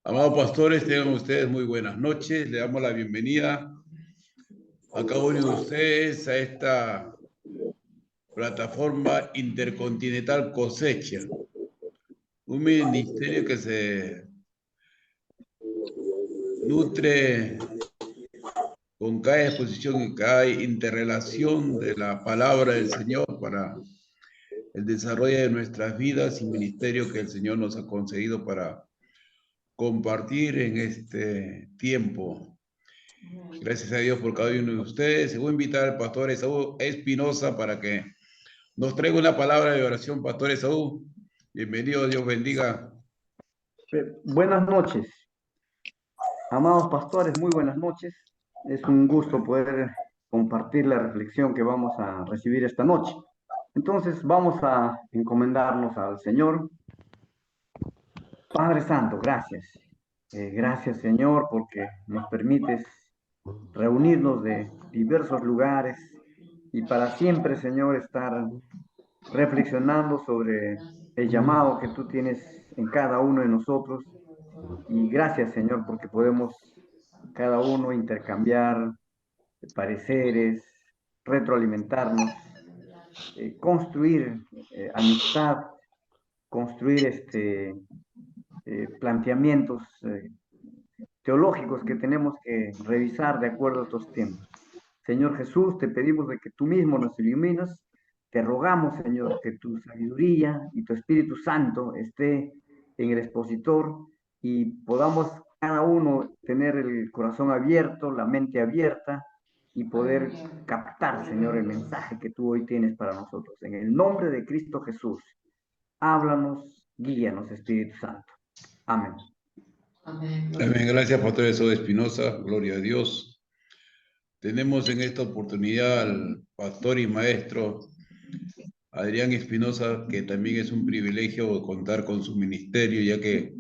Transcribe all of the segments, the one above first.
Amados pastores, tengan ustedes muy buenas noches. Le damos la bienvenida a cada uno de ustedes a esta plataforma intercontinental Cosecha, un ministerio que se nutre con cada exposición y cada interrelación de la palabra del Señor para el desarrollo de nuestras vidas y ministerio que el Señor nos ha concedido para compartir en este tiempo. Gracias a Dios por cada uno de ustedes. Voy a invitar al pastor Esaú Espinosa para que nos traiga una palabra de oración. Pastor Esaú, bienvenido, Dios bendiga. Buenas noches, amados pastores, muy buenas noches. Es un gusto poder compartir la reflexión que vamos a recibir esta noche. Entonces vamos a encomendarnos al Señor. Padre Santo, gracias. Gracias, Señor, porque nos permites reunirnos de diversos lugares y para siempre, Señor, estar reflexionando sobre el llamado que tú tienes en cada uno de nosotros. Y gracias, Señor, porque podemos cada uno intercambiar pareceres, retroalimentarnos, construir amistad, construir planteamientos teológicos que tenemos que revisar de acuerdo a estos tiempos. Señor Jesús, te pedimos de que tú mismo nos iluminas. Te rogamos, Señor, que tu sabiduría y tu Espíritu Santo esté en el expositor y podamos cada uno tener el corazón abierto, la mente abierta y poder captar, Señor, el mensaje que tú hoy tienes para nosotros. En el nombre de Cristo Jesús, háblanos, guíanos, Espíritu Santo. Amén. Amén. Gracias, pastor Esaú Espinosa. Gloria a Dios. Tenemos en esta oportunidad al pastor y maestro Adrián Espinosa, que también es un privilegio contar con su ministerio, ya que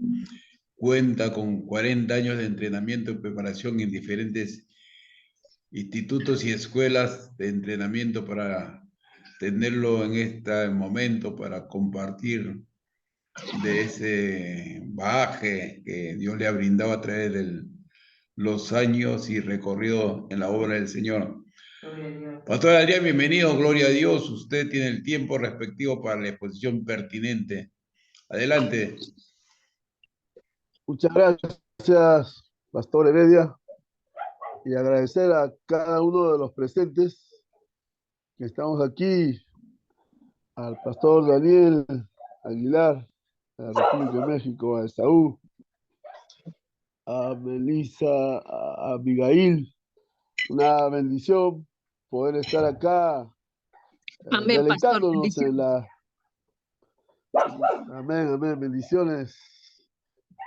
cuenta con 40 años de entrenamiento y preparación en diferentes institutos y escuelas de entrenamiento para tenerlo en este momento, para compartir de ese bagaje que Dios le ha brindado a través de los años y recorrido en la obra del Señor. Pastor Adrián, bienvenido, gloria a Dios. Usted tiene el tiempo respectivo para la exposición pertinente. Adelante. Muchas gracias, Pastor Heredia, y agradecer a cada uno de los presentes que estamos aquí, al Pastor Daniel Aguilar, de la República de México, a Esaú, a Melissa, a Abigail. Una bendición poder estar acá Amén, pastor, deleitándonos en la... Amén, amén, bendiciones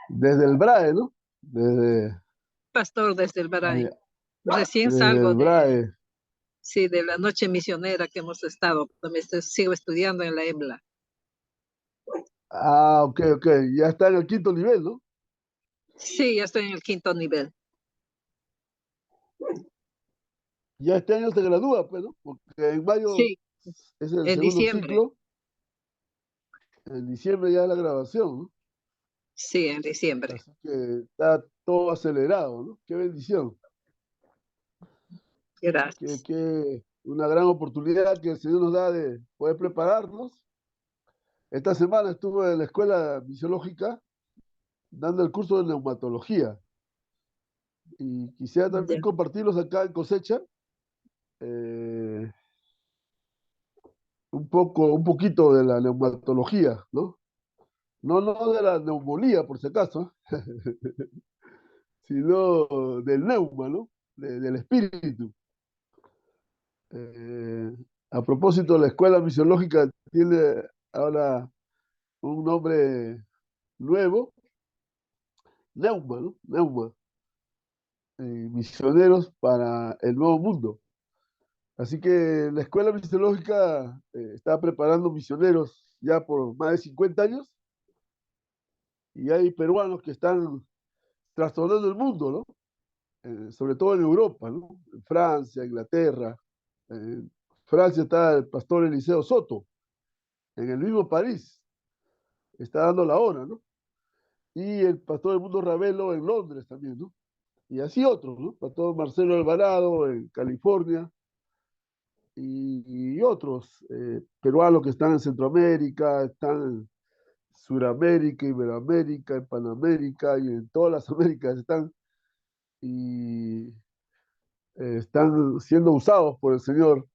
desde el BRAE, ¿no? Pastor, desde el Baray. Recién desde salgo el BRAE. sí, de la noche misionera que hemos estado. Sigo estudiando en la EMLA. Ah, ok. Ya está en el quinto nivel, ¿no? Sí, ya estoy en el quinto nivel. Ya este año se gradúa, pues, ¿no? Porque en mayo Sí, es el en segundo diciembre. ciclo. En diciembre ya la grabación, ¿no? Sí, en diciembre. Así que está todo acelerado, ¿no? Qué bendición. Gracias. Que una gran oportunidad que el Señor nos da de poder prepararnos. Esta semana estuve en la escuela misiológica dando el curso de neumatología. Y quisiera también compartirlos acá en Cosecha. Un poquito de la neumatología, ¿no? No de la neumonía, por si acaso, sino del neuma, ¿no? Del espíritu. A propósito, la escuela misiológica tiene ahora un nombre nuevo, Neuma, ¿no? Neuma. Misioneros para el Nuevo Mundo. Así que la escuela misiológica está preparando misioneros ya por más de 50 años y hay peruanos que están trastornando el mundo, ¿no? Sobre todo en Europa, ¿no? En Francia, Inglaterra. En Francia está el pastor Eliseo Soto, en el mismo París. está dando la hora, ¿no? Y el pastor Edmundo Ravelo en Londres también, ¿no? Y así otros, ¿no? Pastor Marcelo Alvarado en California y otros peruanos que están en Centroamérica, están en Suramérica, Iberoamérica, en Panamérica y en todas las Américas están y están siendo usados por el Señor.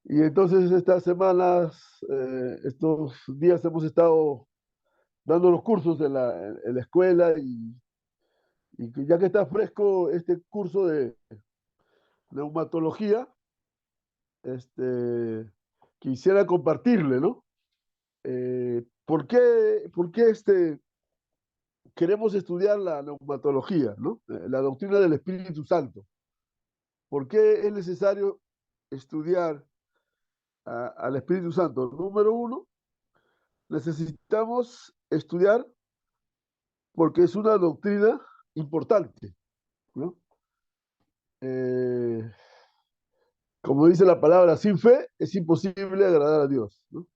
Y entonces estas semanas, estos días hemos estado dando los cursos en la escuela y ya que está fresco este curso de neumatología, quisiera compartirle, ¿no? ¿Por qué queremos estudiar la neumatología, ¿no? La doctrina del Espíritu Santo. ¿Por qué es necesario estudiar al Espíritu Santo? Número uno, necesitamos estudiar porque es una doctrina importante, ¿no? Eh, como dice la palabra, sin fe es imposible agradar a Dios, ¿no?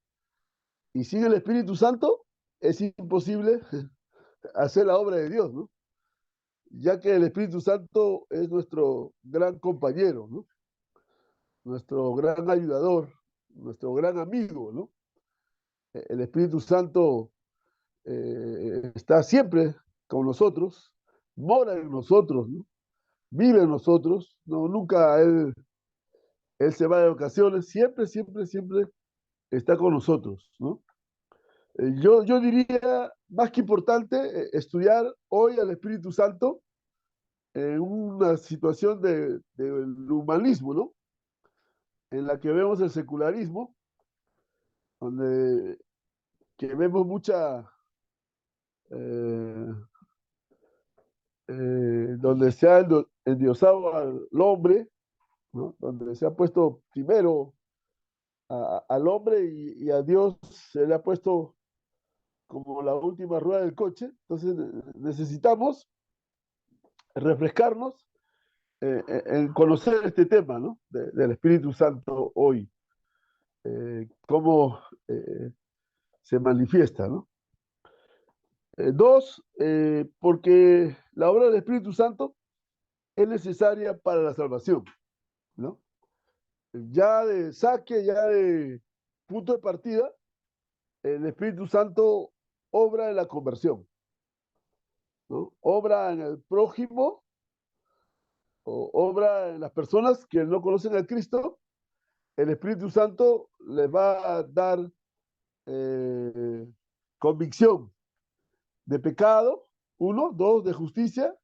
Y sin el Espíritu Santo es imposible hacer la obra de Dios, ¿no? Ya que el Espíritu Santo es nuestro gran compañero, ¿no? Nuestro gran ayudador, nuestro gran amigo, ¿no? El Espíritu Santo está siempre con nosotros, mora en nosotros, ¿no? Vive en nosotros, no, nunca él se va de vacaciones, siempre, siempre, siempre está con nosotros, ¿no? Yo diría, más que importante, estudiar hoy al Espíritu Santo en una situación del humanismo, ¿no? En la que vemos el secularismo, donde que vemos mucha, eh, donde se ha endiosado al hombre, ¿no? Donde se ha puesto primero al hombre y a Dios se le ha puesto como la última rueda del coche. Entonces necesitamos refrescarnos en conocer este tema, ¿no? Del Espíritu Santo hoy, cómo se manifiesta, ¿no? Dos, porque la obra del Espíritu Santo es necesaria para la salvación, ¿no? Ya de saque, ya de punto de partida, el Espíritu Santo obra en la conversión, ¿no? Obra en el prójimo, o obra en las personas que no conocen a Cristo. El Espíritu Santo les va a dar eh, convicción de pecado, uno, dos, de justicia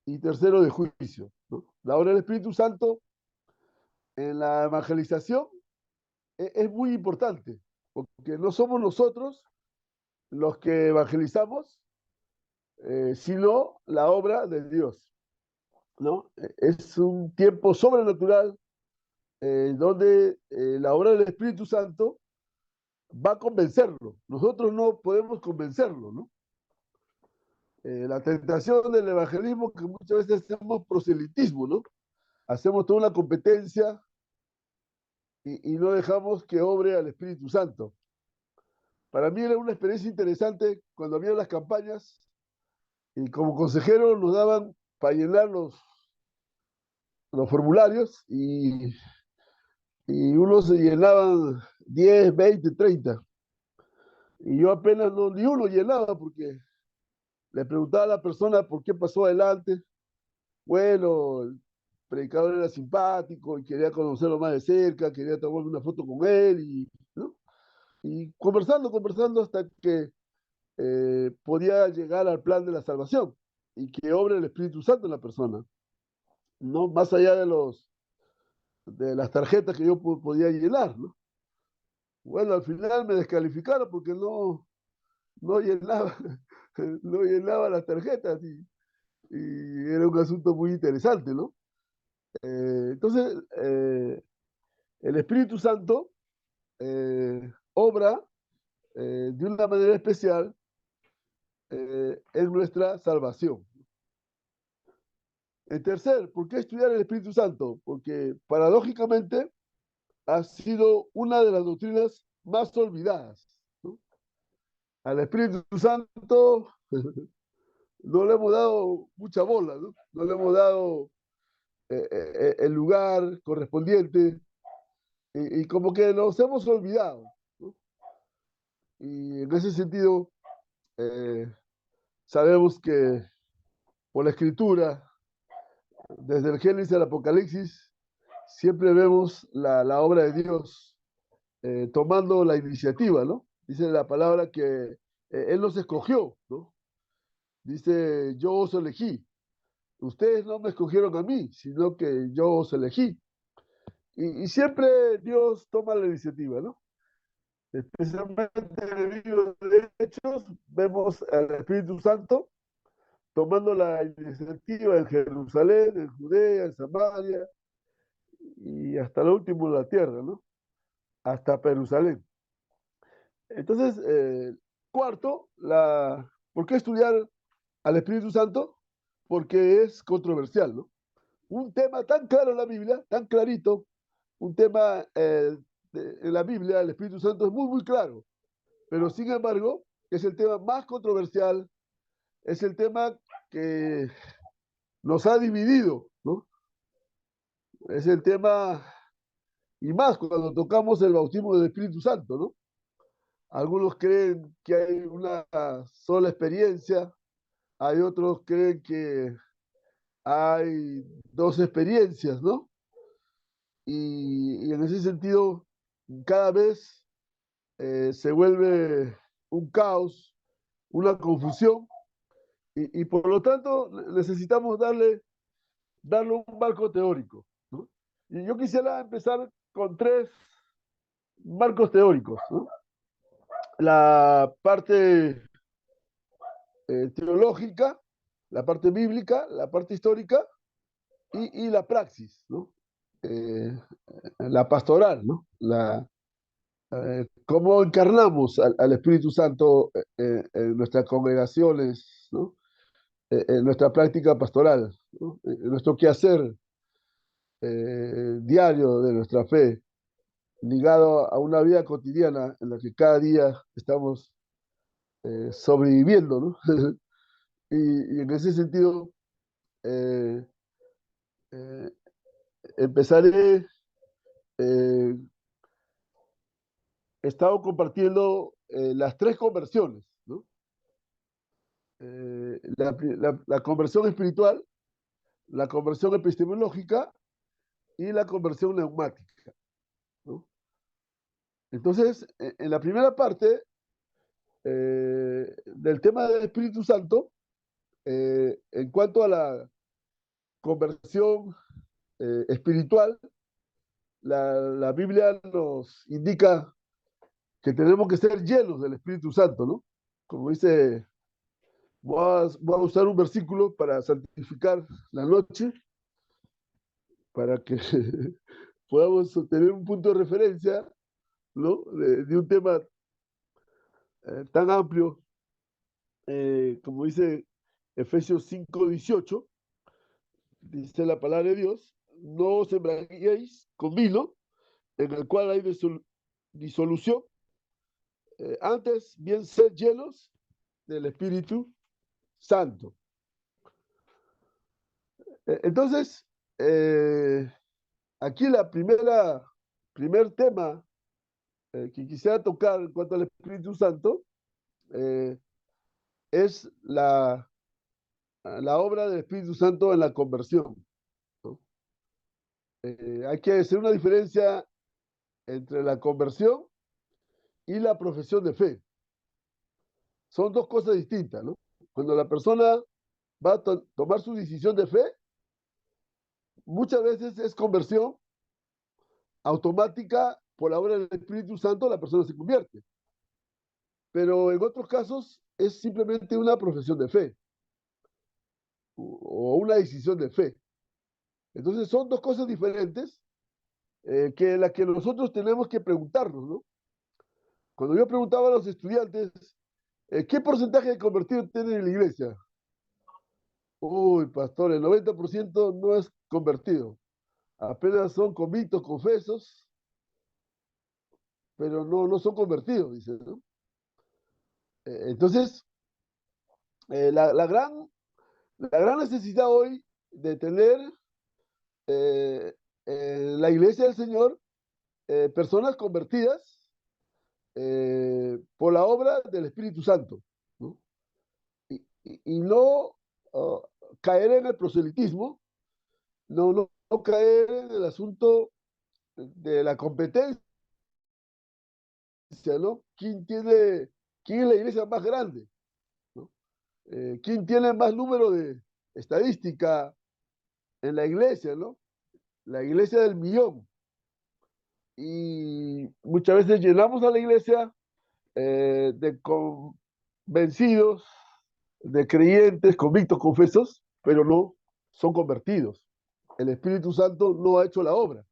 y tercero, de juicio, ¿no? La obra del Espíritu Santo en la evangelización es muy importante, porque no somos nosotros los que evangelizamos, sino la obra de Dios, ¿no? Es un tiempo sobrenatural donde la obra del Espíritu Santo va a convencerlo. Nosotros no podemos convencerlo, ¿no? La tentación del evangelismo que muchas veces hacemos proselitismo, ¿no? Hacemos toda una competencia y no dejamos que obre al Espíritu Santo. Para mí era una experiencia interesante cuando había las campañas y como consejero nos daban para llenar los formularios y unos se llenaban 10, 20, 30. Y yo apenas ni uno llenaba porque le preguntaba a la persona por qué pasó adelante. Bueno, el predicador era simpático y quería conocerlo más de cerca, quería tomarme una foto con él ¿no? Y conversando, conversando hasta que podía llegar al plan de la salvación y que obre el Espíritu Santo en la persona, no más allá de las tarjetas que yo podía llenar, ¿no? Bueno, al final me descalificaron porque no llenaba, no llenaba las tarjetas y era un asunto muy interesante, ¿no? Entonces, el Espíritu Santo obra de una manera especial en nuestra salvación. En tercer, ¿por qué estudiar el Espíritu Santo? Porque paradójicamente ha sido una de las doctrinas más olvidadas, ¿no? Al Espíritu Santo no le hemos dado mucha bola, ¿no? No le hemos dado el lugar correspondiente y como que nos hemos olvidado, ¿no? Y en ese sentido, eh, sabemos que por la escritura, desde el Génesis al Apocalipsis, siempre vemos la obra de Dios tomando la iniciativa, ¿no? Dice la palabra que Él nos escogió, ¿no? Dice, yo os elegí. Ustedes no me escogieron a mí, sino que yo os elegí. Y siempre Dios toma la iniciativa, ¿no? Especialmente en el libro de Hechos, vemos al Espíritu Santo tomando la iniciativa en Jerusalén, en Judea, en Samaria y hasta lo último en la tierra, ¿no? Hasta Jerusalén. Entonces, cuarto, ¿por qué estudiar al Espíritu Santo? Porque es controversial, ¿no? Un tema tan claro en la Biblia, tan clarito, un tema en la Biblia, el Espíritu Santo es muy, muy claro, pero sin embargo, es el tema más controversial, es el tema que nos ha dividido, ¿no? Es el tema, y más cuando tocamos el bautismo del Espíritu Santo, ¿no? Algunos creen que hay una sola experiencia, hay otros creen que hay dos experiencias, ¿no? Y en ese sentido, cada vez se vuelve un caos, una confusión, y por lo tanto necesitamos darle un marco teórico, ¿no? Y yo quisiera empezar con tres marcos teóricos, ¿no? La parte teológica, la parte bíblica, la parte histórica y la praxis, ¿no? Eh, la pastoral, ¿no? Cómo encarnamos al Espíritu Santo en nuestras congregaciones, ¿no? En nuestra práctica pastoral, ¿no? En nuestro quehacer diario de nuestra fe, ligado a una vida cotidiana en la que cada día estamos sobreviviendo, ¿no? Y en ese sentido, eh, eh, empezaré, he estado compartiendo las tres conversiones, ¿no? La conversión espiritual, la conversión epistemológica y la conversión neumática, ¿no? Entonces, en la primera parte del tema del Espíritu Santo, en cuanto a la conversión espiritual, la Biblia nos indica que tenemos que ser llenos del Espíritu Santo, ¿no? Como dice, voy a usar un versículo para santificar la noche, para que podamos tener un punto de referencia, ¿no? De un tema tan amplio, como dice Efesios 5:18, dice la palabra de Dios, no os embriaguéis con vino, en el cual hay disolución, antes bien ser llenos del Espíritu Santo. Entonces, aquí primer tema que quisiera tocar en cuanto al Espíritu Santo eh, es la obra del Espíritu Santo en la conversión, ¿no? Hay que hacer una diferencia entre la conversión y la profesión de fe. Son dos cosas distintas, ¿no? Cuando la persona va a tomar su decisión de fe, muchas veces es conversión automática por la obra del Espíritu Santo, la persona se convierte. Pero en otros casos es simplemente una profesión de fe o una decisión de fe. Entonces son dos cosas diferentes que las que nosotros tenemos que preguntarnos, ¿no? Cuando yo preguntaba a los estudiantes, ¿qué porcentaje de convertidos tienen en la iglesia? Uy, pastor, el 90% no es convertido. Apenas son convictos, confesos, pero no son convertidos, dice, ¿no? Entonces, la gran necesidad hoy de tener en la iglesia del Señor personas convertidas por la obra del Espíritu Santo, ¿no? Y no caer en el proselitismo, no caer en el asunto de la competencia, ¿no? ¿Quién es la iglesia más grande? ¿No? ¿Quién tiene más número de estadística en la iglesia, ¿no? La iglesia del millón. Y muchas veces llenamos a la iglesia de convencidos, de creyentes, convictos, confesos, pero no son convertidos. El Espíritu Santo no ha hecho la obra.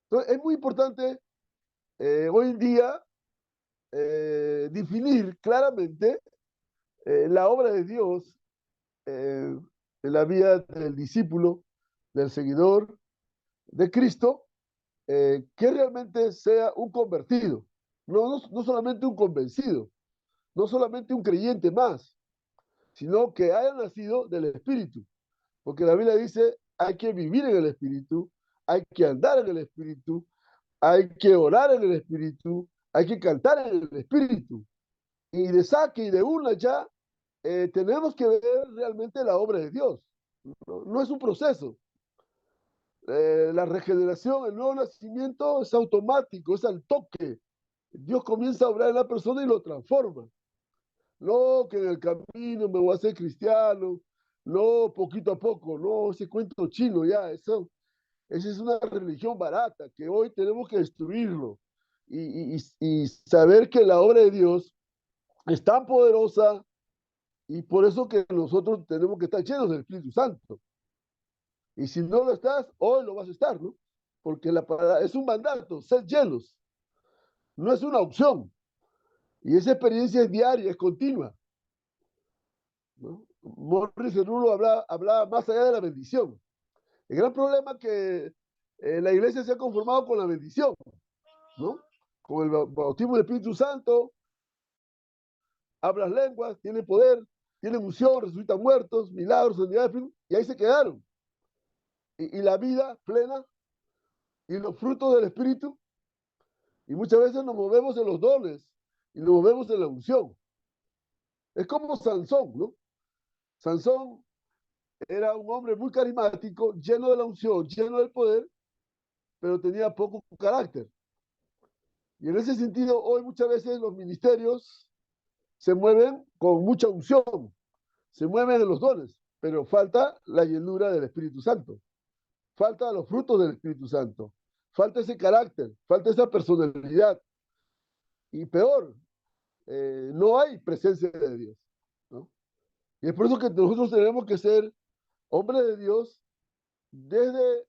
Entonces, es muy importante hoy en día definir claramente la obra de Dios en la vida del discípulo, del seguidor de Cristo, que realmente sea un convertido, no solamente un convencido, no solamente un creyente más, sino que haya nacido del Espíritu. Porque la Biblia dice, hay que vivir en el Espíritu, hay que andar en el Espíritu, hay que orar en el Espíritu, hay que cantar en el Espíritu. Y de saque y de una ya tenemos que ver realmente la obra de Dios. No es un proceso. La regeneración, el nuevo nacimiento es automático, es al toque. Dios comienza a obrar en la persona y lo transforma. No que en el camino me voy a hacer cristiano, no poquito a poco, no ese cuento chino ya, esa es una religión barata que hoy tenemos que destruirlo y saber que la obra de Dios es tan poderosa y por eso que nosotros tenemos que estar llenos del Espíritu Santo. Y si no lo estás, hoy lo vas a estar, ¿no? Porque es un mandato, ser llenos, no es una opción. Y esa experiencia es diaria, es continua, ¿no? Morris Cerullo hablaba más allá de la bendición. El gran problema es que la iglesia se ha conformado con la bendición, ¿no? Con el bautismo del Espíritu Santo, hablas lenguas, tienen poder, tienen unción, resucitan muertos, milagros, sanidades, y ahí se quedaron. Y la vida plena y los frutos del Espíritu, y muchas veces nos movemos en los dones y nos movemos en la unción. Es como Sansón, ¿no? Sansón era un hombre muy carismático, lleno de la unción, lleno del poder, pero tenía poco carácter. Y en ese sentido, hoy muchas veces los ministerios se mueven con mucha unción, se mueven en los dones, pero falta la llenura del Espíritu Santo, falta los frutos del Espíritu Santo, falta ese carácter, falta esa personalidad. Y peor, no hay presencia de Dios, ¿no? Y es por eso que nosotros tenemos que ser hombres de Dios desde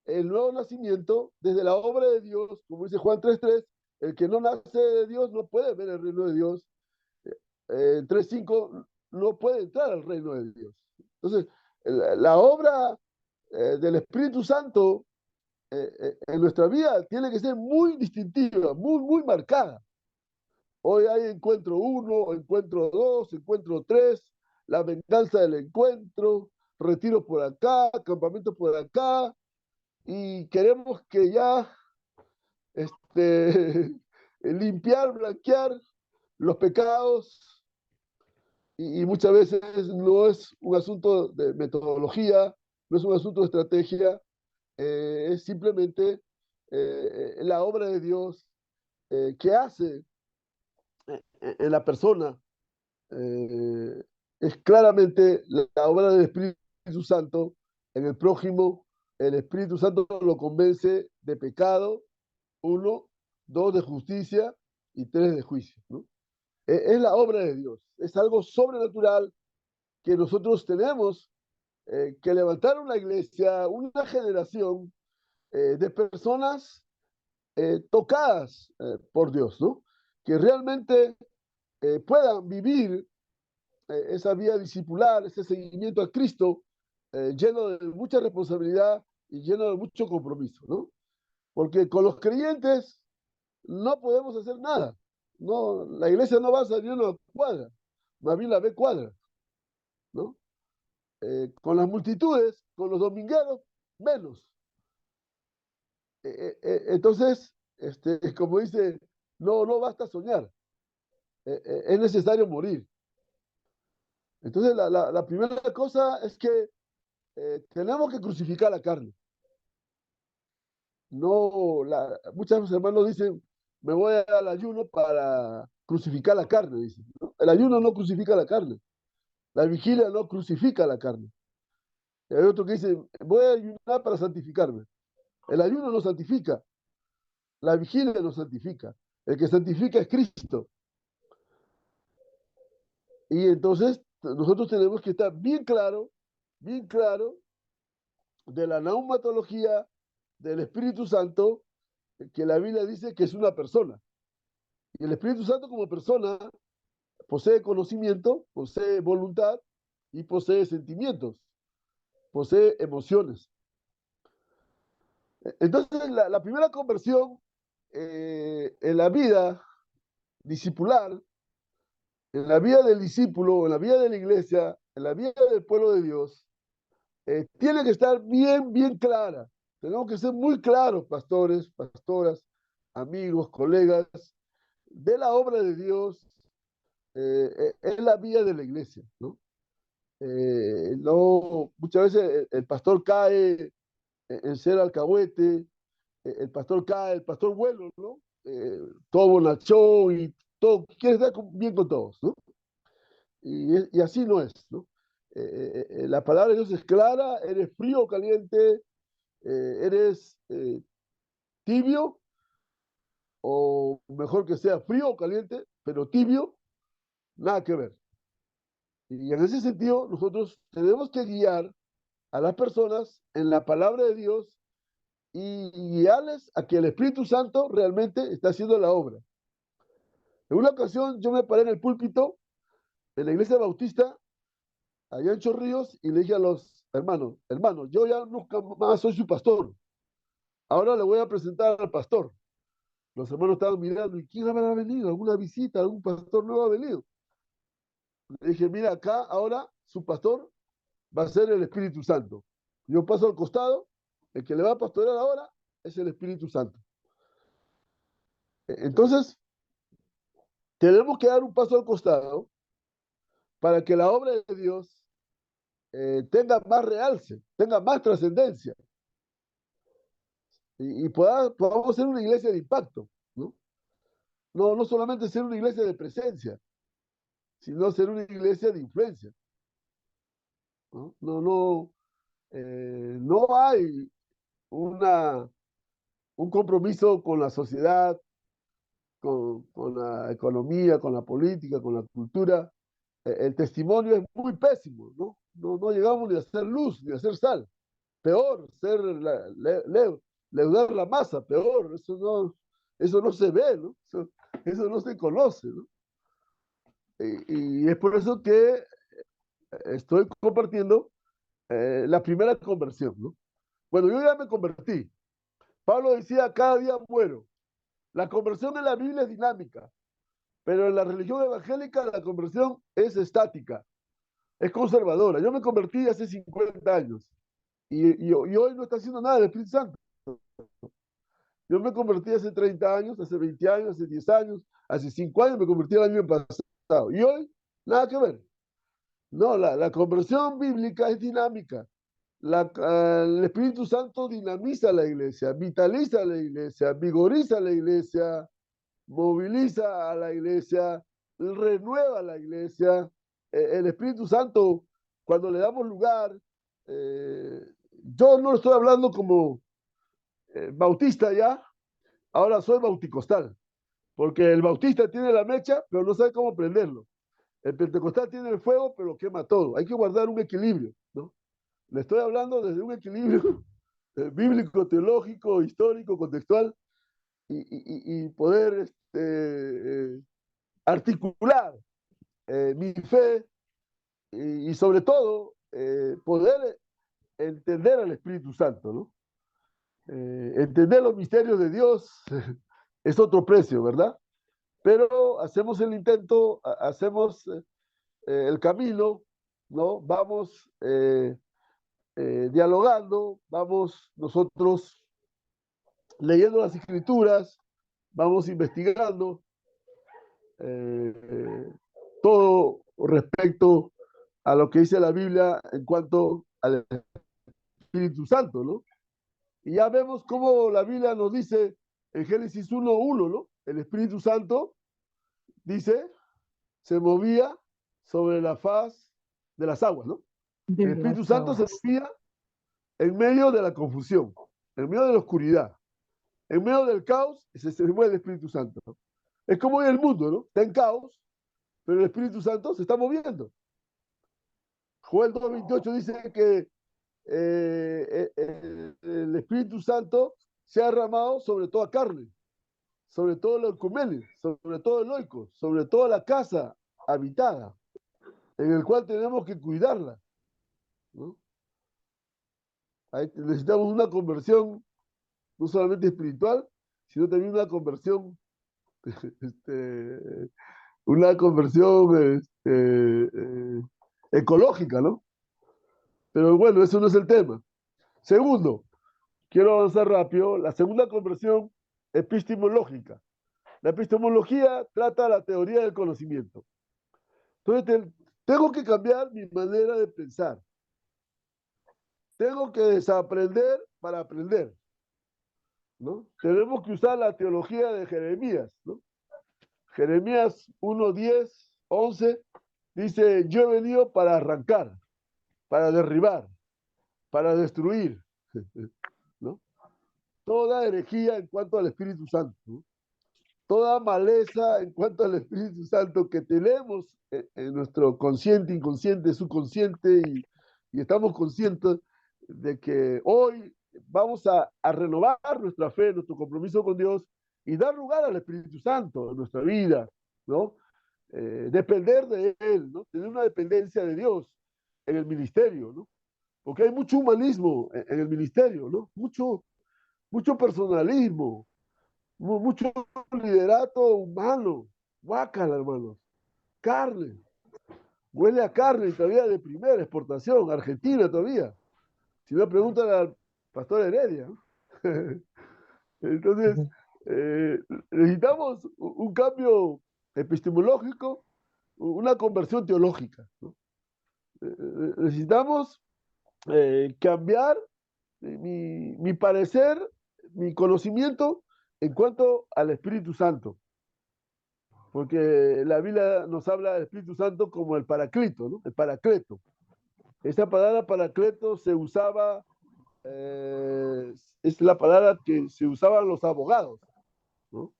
el nuevo nacimiento, desde la obra de Dios, como dice Juan 3:3, el que no nace de Dios no puede ver el reino de Dios. 3:5 no puede entrar al reino de Dios. Entonces, la obra del Espíritu Santo en nuestra vida tiene que ser muy distintiva, muy marcada. Hoy hay encuentro 1, encuentro 2, encuentro 3, la venganza del encuentro, retiro por acá, campamento por acá, y queremos que ya limpiar, blanquear los pecados, y muchas veces no es un asunto de metodología, no es un asunto de estrategia, es simplemente la obra de Dios que hace en la persona. Es claramente la obra del Espíritu Santo en el prójimo. El Espíritu Santo lo convence de pecado, 1, 2 de justicia y 3 de juicio, ¿no? Es la obra de Dios, es algo sobrenatural que nosotros tenemos que levantar una iglesia, una generación de personas tocadas por Dios, ¿no? Que realmente puedan vivir esa vía discipular, ese seguimiento a Cristo, lleno de mucha responsabilidad y lleno de mucho compromiso, ¿no? Porque con los creyentes no podemos hacer nada. No, la iglesia no avanza ni una cuadra, más bien la ve cuadra, ¿no? Con las multitudes, con los domingueros, menos. Entonces, como dice, no basta soñar, es necesario morir. Entonces, la primera cosa es que tenemos que crucificar la carne. No, muchos hermanos dicen, me voy al ayuno para crucificar la carne, dicen, ¿no? El ayuno no crucifica la carne, la vigilia no crucifica la carne. Y hay otro que dice, voy a ayunar para santificarme. El ayuno no santifica, la vigilia no santifica. El que santifica es Cristo. Y entonces nosotros tenemos que estar bien claro de la neumatología del Espíritu Santo, que la Biblia dice que es una persona. Y el Espíritu Santo como persona posee conocimiento, posee voluntad y posee sentimientos, posee emociones. Entonces, la primera conversión en la vida discipular, en la vida del discípulo, en la vida de la iglesia, en la vida del pueblo de Dios, tiene que estar bien clara. Tenemos que ser muy claros, pastores, pastoras, amigos, colegas, de la obra de Dios en la vida de la iglesia, ¿no? No, muchas veces el pastor cae en ser alcahuete, el pastor cae, el pastor bueno, ¿no? Todo bonachón y todo, quiere estar bien con todos, ¿no? Y así no es, ¿no? La palabra de Dios es clara, eres frío o caliente, eres tibio, o mejor que sea frío o caliente, pero tibio, nada que ver. Y en ese sentido, nosotros tenemos que guiar a las personas en la palabra de Dios y guiarles a que el Espíritu Santo realmente está haciendo la obra. En una ocasión yo me paré en el púlpito en la iglesia bautista, allá en Chorrillos, y le dije a los hermanos, yo ya nunca más soy su pastor. Ahora le voy a presentar al pastor. Los hermanos estaban mirando, ¿y quién habrá venido? ¿Alguna visita? ¿Algún pastor nuevo ha venido? Le dije, mira, acá ahora su pastor va a ser el Espíritu Santo. Yo paso al costado, el que le va a pastorear ahora es el Espíritu Santo. Entonces, tenemos que dar un paso al costado para que la obra de Dios tenga más realce, tenga más trascendencia y podamos ser una iglesia de impacto, ¿no? No solamente ser una iglesia de presencia, sino ser una iglesia de influencia, ¿no? No hay un compromiso con la sociedad, con la economía, con la política, con la cultura. El testimonio es muy pésimo, ¿no? No llegamos ni a hacer luz, ni a hacer sal. Peor, leudar la masa, peor. Eso no se ve, ¿no? Eso no se conoce, ¿no? Y es por eso que estoy compartiendo la primera conversión, ¿no? Bueno, yo ya me convertí. Pablo decía, cada día muero. La conversión en la Biblia es dinámica, pero en la religión evangélica la conversión es estática, es conservadora. Yo me convertí hace 50 años y hoy no está haciendo nada el Espíritu Santo. Yo me convertí hace 30 años, hace 20 años, hace 10 años, hace 5 años me convertí el año pasado. Y hoy, nada que ver. No, la conversión bíblica es dinámica. El Espíritu Santo dinamiza la iglesia, vitaliza la iglesia, vigoriza la iglesia, moviliza a la iglesia, renueva la iglesia. El Espíritu Santo, cuando le damos lugar, yo no estoy hablando como bautista ya, ahora soy bauticostal, porque el bautista tiene la mecha, pero no sabe cómo prenderlo. El pentecostal tiene el fuego, pero quema todo. Hay que guardar un equilibrio, ¿no? Le estoy hablando desde un equilibrio bíblico, teológico, histórico, contextual, y poder articular mi fe y sobre todo poder entender al Espíritu Santo, ¿no? Entender los misterios de Dios es otro precio, ¿verdad? pero hacemos el intento, hacemos el camino, ¿no? Vamos dialogando, vamos nosotros leyendo las escrituras, vamos investigando todo respecto a lo que dice la Biblia en cuanto al Espíritu Santo, ¿no? Y ya vemos cómo la Biblia nos dice en Génesis 1:1, ¿no? El Espíritu Santo, dice, se movía sobre la faz de las aguas, ¿no? El Espíritu Santo se movía en medio de la confusión, en medio de la oscuridad, en medio del caos, se mueve el Espíritu Santo. Es como en el mundo, ¿no? Está en caos, pero el Espíritu Santo se está moviendo. Joel 2:28 dice que el Espíritu Santo se ha derramado sobre toda carne, sobre todo el oikumene, sobre todo el oikos, sobre toda la casa habitada, en el cual tenemos que cuidarla, ¿no? Ahí necesitamos una conversión, no solamente espiritual, sino también una conversión ecológica, ¿no? Pero bueno, eso no es el tema. Segundo, quiero avanzar rápido. La segunda conversión epistemológica. La epistemología trata la teoría del conocimiento. Entonces, tengo que cambiar mi manera de pensar. Tengo que desaprender para aprender, ¿no? Tenemos que usar la teología de Jeremías, ¿no? Jeremías 1:10, 11 dice, yo he venido para arrancar, para derribar, para destruir, ¿no? Toda herejía en cuanto al Espíritu Santo, ¿no? Toda maleza en cuanto al Espíritu Santo que tenemos en nuestro consciente, inconsciente, subconsciente y estamos conscientes de que hoy vamos a renovar nuestra fe, nuestro compromiso con Dios y dar lugar al Espíritu Santo en nuestra vida, ¿no? Depender de Él, ¿no? Tener una dependencia de Dios en el ministerio, ¿no? Porque hay mucho humanismo en el ministerio, ¿no? Mucho personalismo, mucho liderato humano. Guácala, hermanos. Carne. Huele a carne todavía de primera exportación, Argentina todavía. Si no, preguntan al pastor Heredia, ¿no? Entonces, necesitamos un cambio epistemológico, una conversión teológica, ¿no? Necesitamos cambiar mi parecer, mi conocimiento en cuanto al Espíritu Santo. Porque la Biblia nos habla del Espíritu Santo como el paraclito, ¿no? El paracleto. Esa palabra paracleto se usaba, es la palabra que se usaban los abogados, ¿no?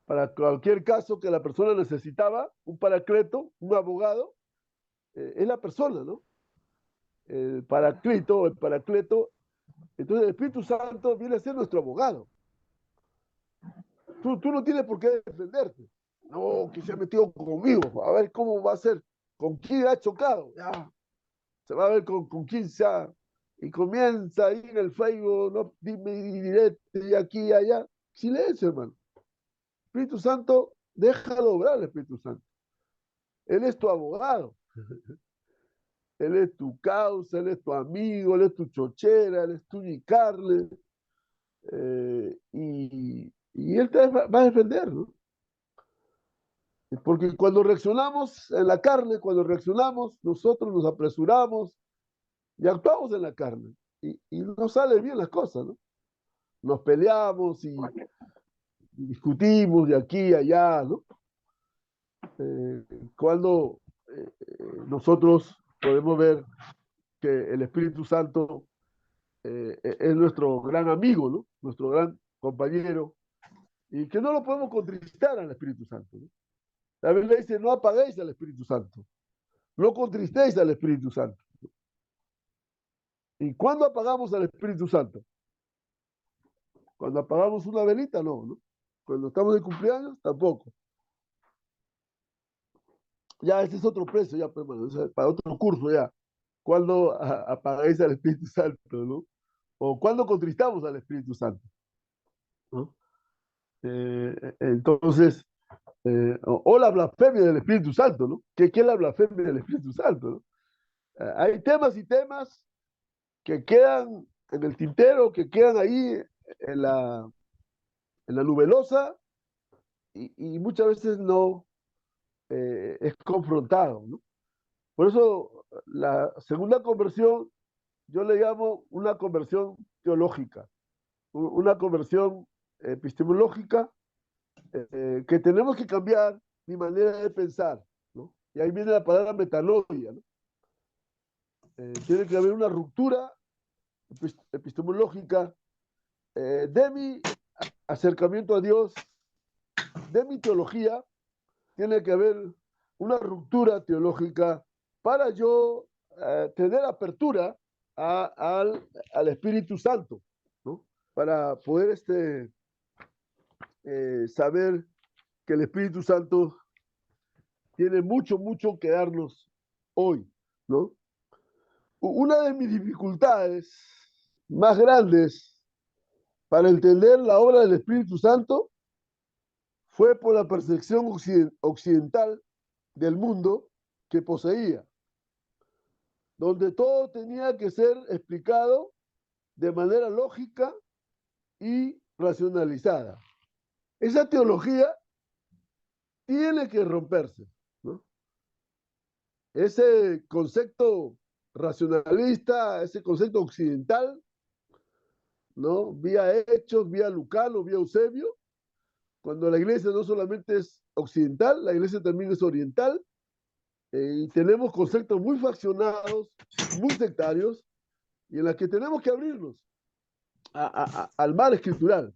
Para cualquier caso que la persona necesitaba, un paracleto, un abogado, es la persona, ¿no? El paraclito, el paracleto. Entonces el Espíritu Santo viene a ser nuestro abogado. Tú no tienes por qué defenderte. No, que se ha metido conmigo. A ver cómo va a ser. ¿Con quién ha chocado? Ya. Se va a ver con quién se ha. Y comienza ahí en el Facebook, no, dime directo y aquí y allá. Silencio, hermano. Espíritu Santo, déjalo obrar el Espíritu Santo. Él es tu abogado. Él es tu causa, él es tu amigo, él es tu chochera, él es tu carne. Y él te va a defender, ¿no? Porque cuando reaccionamos en la carne, cuando reaccionamos, nosotros nos apresuramos y actuamos en la carne. Y no salen bien las cosas, ¿no? Nos peleamos y discutimos de aquí y allá, ¿no? Cuando nosotros podemos ver que el Espíritu Santo es nuestro gran amigo, ¿no? Nuestro gran compañero, y que no lo podemos contristar al Espíritu Santo, ¿no? La Biblia dice, no apaguéis al Espíritu Santo, no contristéis al Espíritu Santo. ¿Y cuándo apagamos al Espíritu Santo? Cuando apagamos una velita, no, ¿no? Cuando estamos de cumpleaños, tampoco. Ya, ese es otro precio, ya, pues, bueno, para otro curso, ya. ¿Cuándo apagáis al Espíritu Santo, no? O cuándo contristamos al Espíritu Santo, ¿no? Entonces, o la blasfemia del Espíritu Santo, ¿no? ¿Qué es la blasfemia del Espíritu Santo, ¿no? Hay temas y temas que quedan en el tintero, que quedan ahí en la nubelosa y muchas veces no es confrontado, ¿no? Por eso la segunda conversión yo le llamo una conversión teológica, una conversión epistemológica, que tenemos que cambiar mi manera de pensar, ¿no? Y ahí viene la palabra metanoia, ¿no? Tiene que haber una ruptura epistemológica de mi acercamiento a Dios, de mi teología. Tiene que haber una ruptura teológica para yo tener apertura al Espíritu Santo, ¿no? Para poder saber que el Espíritu Santo tiene mucho, mucho que darnos hoy, ¿no? Una de mis dificultades más grandes para entender la obra del Espíritu Santo fue por la percepción occidental del mundo que poseía, donde todo tenía que ser explicado de manera lógica y racionalizada. Esa teología tiene que romperse, ¿no? Ese concepto racionalista, ese concepto occidental, ¿no? Vía Hechos, vía Lucano, vía Eusebio, cuando la iglesia no solamente es occidental, la iglesia también es oriental, y tenemos conceptos muy faccionados, muy sectarios, y en la que tenemos que abrirnos al mar escritural.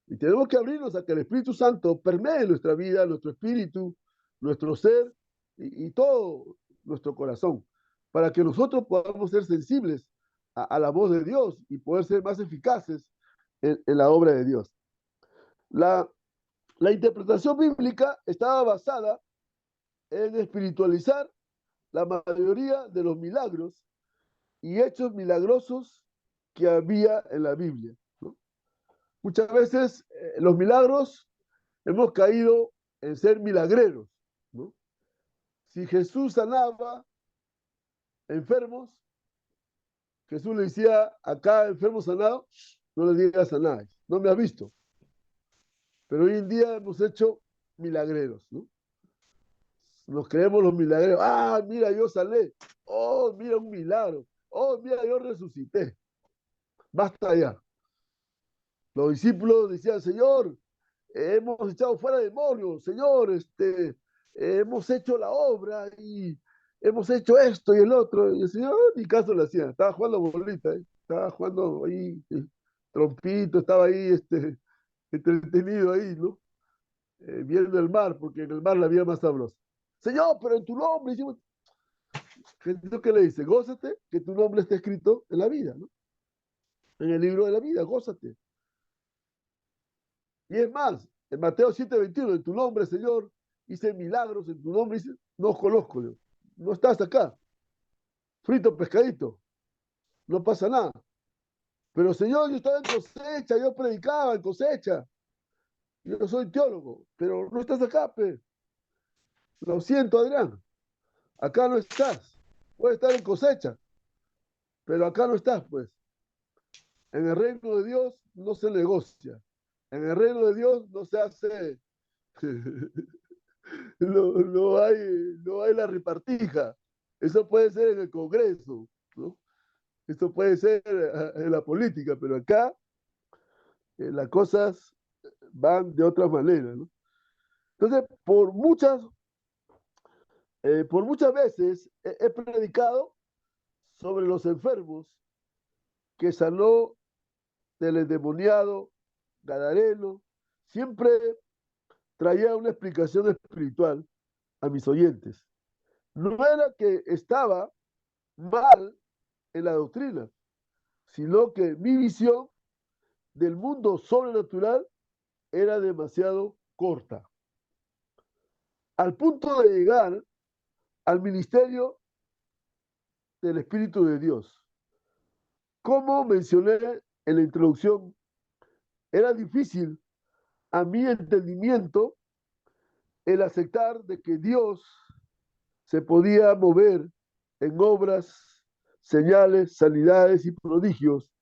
Y tenemos que abrirnos a que el Espíritu Santo permee nuestra vida, nuestro espíritu, nuestro ser y todo nuestro corazón, para que nosotros podamos ser sensibles la voz de Dios y poder ser más eficaces en la obra de Dios. La, la interpretación bíblica estaba basada en espiritualizar la mayoría de los milagros y hechos milagrosos que había en la Biblia, ¿no? Muchas veces los milagros hemos caído en ser milagreros, ¿no? Si Jesús sanaba enfermos, Jesús le decía, acá enfermo sanado, no le digas a nadie, no me has visto. Pero hoy en día hemos hecho milagreros, ¿no? Nos creemos los milagreros. Ah, mira, yo sané. Oh, mira un milagro. Oh, mira, yo resucité. Basta ya. Los discípulos decían, Señor, hemos echado fuera demonios, Señor, hemos hecho la obra y hemos hecho esto y el otro. Y el Señor ni caso le hacía, estaba jugando bolita, estaba jugando ahí, trompito, estaba ahí entretenido ahí, ¿no? Viendo el mar, porque en el mar la vida más sabrosa. Señor, pero en tu nombre hicimos... ¿Qué le dice? Gózate, que tu nombre esté escrito en la vida, ¿no? En el libro de la vida, gózate. Y es más, en Mateo 7:21, en tu nombre, Señor, hice milagros, en tu nombre hice, no os conozco, yo. No estás acá. Frito pescadito, no pasa nada. Pero Señor, yo estaba en cosecha, yo predicaba en cosecha. Yo soy teólogo, pero no estás acá, pe. Lo siento, Adrián. Acá no estás. Puedes estar en cosecha, pero acá no estás, pues. En el reino de Dios no se negocia. En el reino de Dios no se hace, no hay la repartija. Eso puede ser en el Congreso, ¿no? Esto puede ser en la política, pero acá las cosas van de otra manera, ¿no? Entonces, por muchas veces he predicado sobre los enfermos que sanó del endemoniado Gadareno. Siempre traía una explicación espiritual a mis oyentes. No era que estaba mal en la doctrina, sino que mi visión del mundo sobrenatural era demasiado corta, al punto de llegar al ministerio del Espíritu de Dios. Como mencioné en la introducción, era difícil a mi entendimiento el aceptar de que Dios se podía mover en obras, señales, sanidades y prodigios,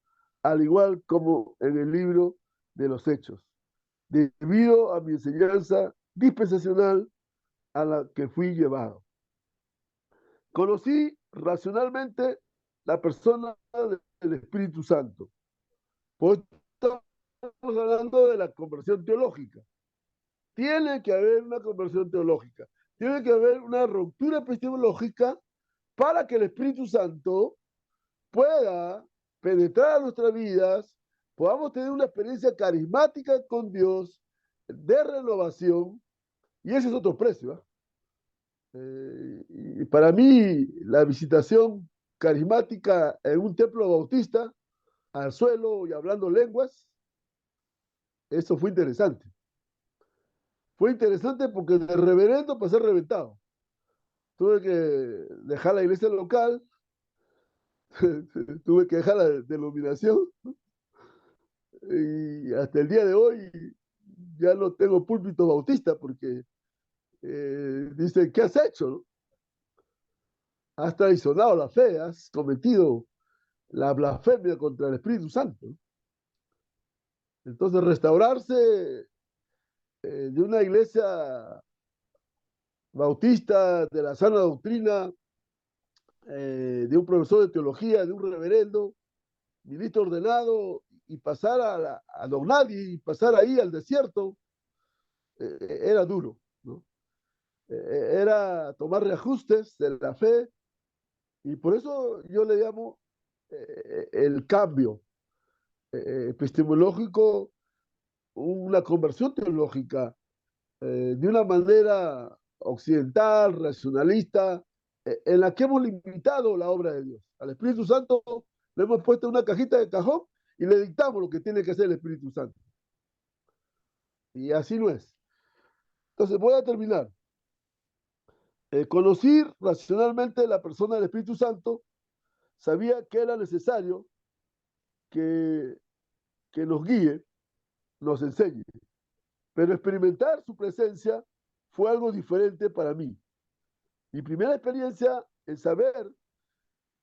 al igual como en el libro de los Hechos, debido a mi enseñanza dispensacional a la que fui llevado. Conocí racionalmente la persona del Espíritu Santo. Por esto estamos hablando de la conversión teológica. Tiene que haber una conversión teológica. Tiene que haber una ruptura epistemológica para que el Espíritu Santo pueda penetrar a nuestras vidas, podamos tener una experiencia carismática con Dios, de renovación, y ese es otro precio. Y para mí, la visitación carismática en un templo bautista, al suelo y hablando lenguas, eso fue interesante. Fue interesante porque de reverendo pasé reventado. Tuve que dejar la iglesia local, tuve que dejar la denominación, y hasta el día de hoy ya no tengo púlpito bautista porque dice, ¿qué has hecho? ¿No? Has traicionado la fe, has cometido la blasfemia contra el Espíritu Santo. Entonces, restaurarse de una iglesia bautista, de la sana doctrina, de un profesor de teología, de un reverendo, ministro ordenado, y pasar a don nadie, y pasar ahí al desierto, era duro, ¿no? Era tomar reajustes de la fe, y por eso yo le llamo el cambio epistemológico, una conversión teológica, de una manera occidental, racionalista, en la que hemos limitado la obra de Dios. Al Espíritu Santo le hemos puesto una cajita de cajón y le dictamos lo que tiene que hacer el Espíritu Santo. Y así no es. Entonces voy a terminar. Conocí racionalmente la persona del Espíritu Santo, sabía que era necesario que, que nos guíe, nos enseñe, pero experimentar su presencia fue algo diferente para mí. Mi primera experiencia en saber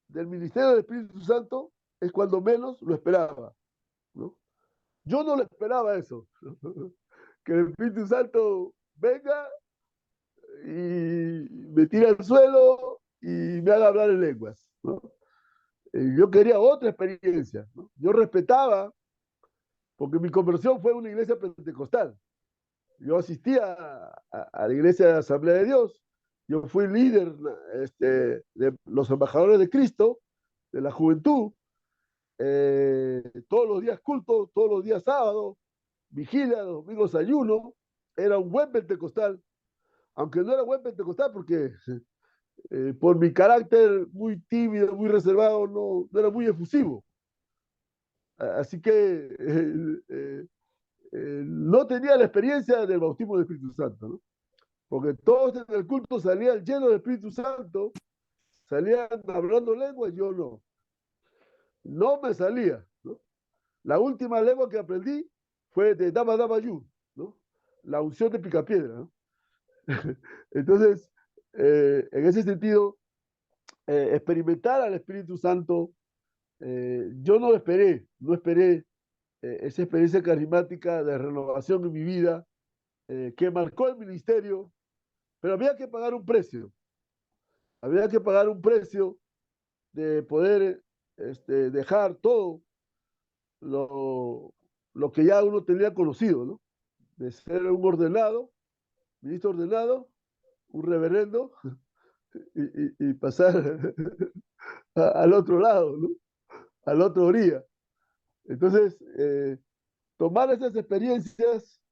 del ministerio del Espíritu Santo es cuando menos lo esperaba, ¿no? Yo no lo esperaba eso, que el Espíritu Santo venga y me tire al suelo y me haga hablar en lenguas, ¿no? Yo quería otra experiencia, ¿no? Yo respetaba, porque mi conversión fue en una iglesia pentecostal. Yo asistía a la iglesia de la Asamblea de Dios. Yo fui líder de los embajadores de Cristo, de la juventud. Todos los días culto, todos los días sábado, vigilia, domingos ayuno. Era un buen pentecostal, aunque no era buen pentecostal porque por mi carácter muy tímido, muy reservado, no era muy efusivo. Así que no tenía la experiencia del bautismo del Espíritu Santo, ¿no? Porque todos en el culto salían llenos del Espíritu Santo, salían hablando lenguas, yo no me salía, ¿no? La última lengua que aprendí fue de Dama Dama Yu, ¿no? La unción de Picapiedra, ¿no? Entonces, en ese sentido, experimentar al Espíritu Santo, yo no esperé esa experiencia carismática de renovación en mi vida, que marcó el ministerio, pero había que pagar un precio. Había que pagar un precio de poder dejar todo lo que ya uno tenía conocido, ¿no? De ser un ordenado, ministro ordenado, un reverendo, y pasar al otro lado, ¿no? A la otra orilla. Entonces, tomar esas experiencias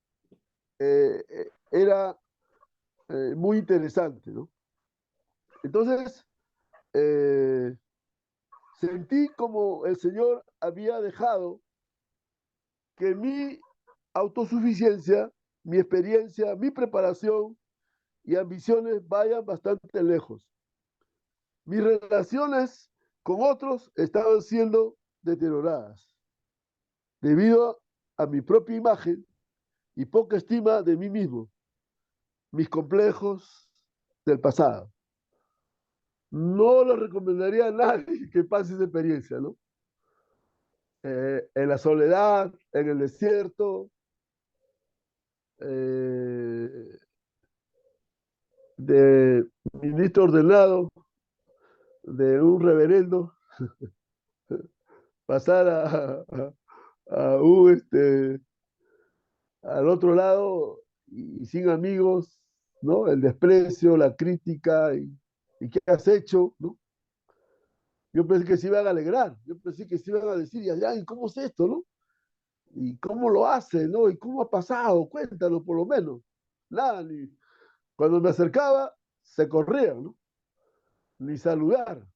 era muy interesante, ¿no? Entonces, sentí como el Señor había dejado que mi autosuficiencia, mi experiencia, mi preparación y ambiciones vayan bastante lejos. Mis relaciones con otros estaban siendo deterioradas debido a mi propia imagen y poca estima de mí mismo. mis complejos del pasado. No lo recomendaría a nadie que pase esa experiencia, ¿no? En la soledad, en el desierto, eh, de ministro ordenado, de un reverendo, pasar al otro lado y sin amigos, ¿no? El desprecio, la crítica y qué has hecho, ¿no? Yo pensé que se iban a alegrar, yo pensé que se iban a decir, ya, ¿y cómo es esto, no? ¿Y cómo lo hace, no? ¿Y cómo ha pasado? Cuéntalo por lo menos. Nada, ni cuando me acercaba, se corrían, ¿no? Ni saludar.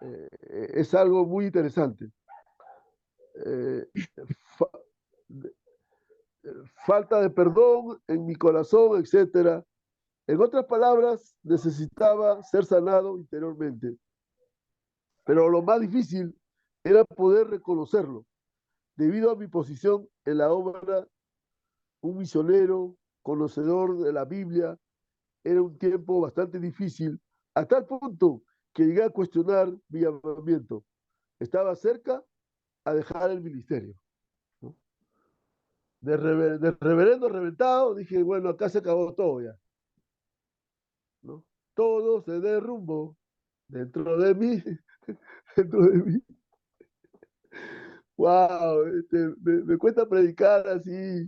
Es algo muy interesante. Eh, fa- falta de perdón en mi corazón, etcétera. En otras palabras, necesitaba ser sanado interiormente. Pero lo más difícil era poder reconocerlo, debido a mi posición en la obra, un misionero, conocedor de la Biblia. Era un tiempo bastante difícil, a tal punto que llegué a cuestionar mi llamamiento. Estaba cerca a dejar el ministerio, ¿no? De reverendo reventado, dije, bueno, acá se acabó todo ya, ¿no? Todo se derrumbó dentro de mí, dentro de mí. Wow, me cuesta predicar así,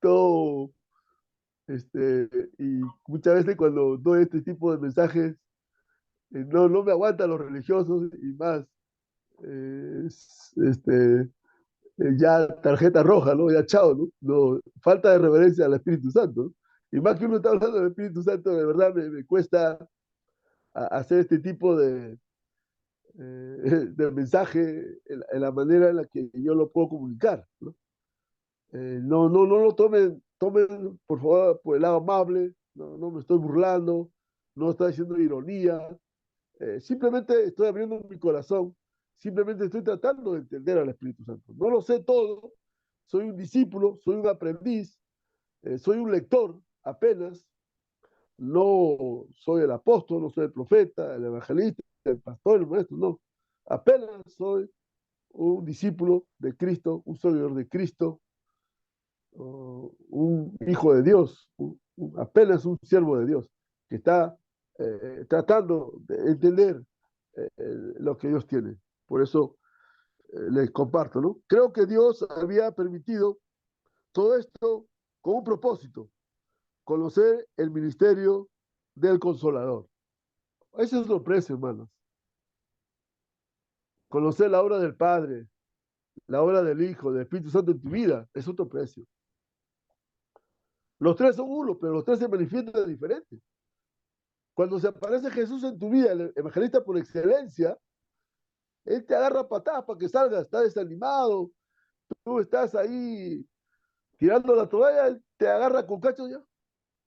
todo, y muchas veces cuando doy este tipo de mensajes, no me aguantan los religiosos y más, eh, ya tarjeta roja, ¿no? Ya chao, ¿no? No, falta de reverencia al Espíritu Santo, ¿no? Y más que uno está hablando del Espíritu Santo, de verdad me cuesta hacer este tipo de mensaje en la manera en la que yo lo puedo comunicar, ¿no? No lo tomen por favor por el lado amable, no me estoy burlando, no estoy haciendo ironía, simplemente estoy abriendo mi corazón, simplemente estoy tratando de entender al Espíritu Santo. No lo sé todo, soy un discípulo, soy un aprendiz, soy un lector apenas, no soy el apóstol, no soy el profeta, el evangelista, el pastor, el maestro, no. Apenas soy un discípulo de Cristo, un seguidor de Cristo, un hijo de Dios, apenas un siervo de Dios, que está tratando de entender lo que Dios tiene. Por eso les comparto, ¿no? Creo que Dios había permitido todo esto con un propósito, conocer el ministerio del Consolador. Ese es otro precio, hermanos. Conocer la obra del Padre, la obra del Hijo, del Espíritu Santo en tu vida, es otro precio. Los tres son uno, pero los tres se manifiestan diferentes. Cuando se aparece Jesús en tu vida, el evangelista por excelencia, él te agarra patadas para que salgas, estás desanimado, tú estás ahí tirando la toalla, él te agarra con cachos ya.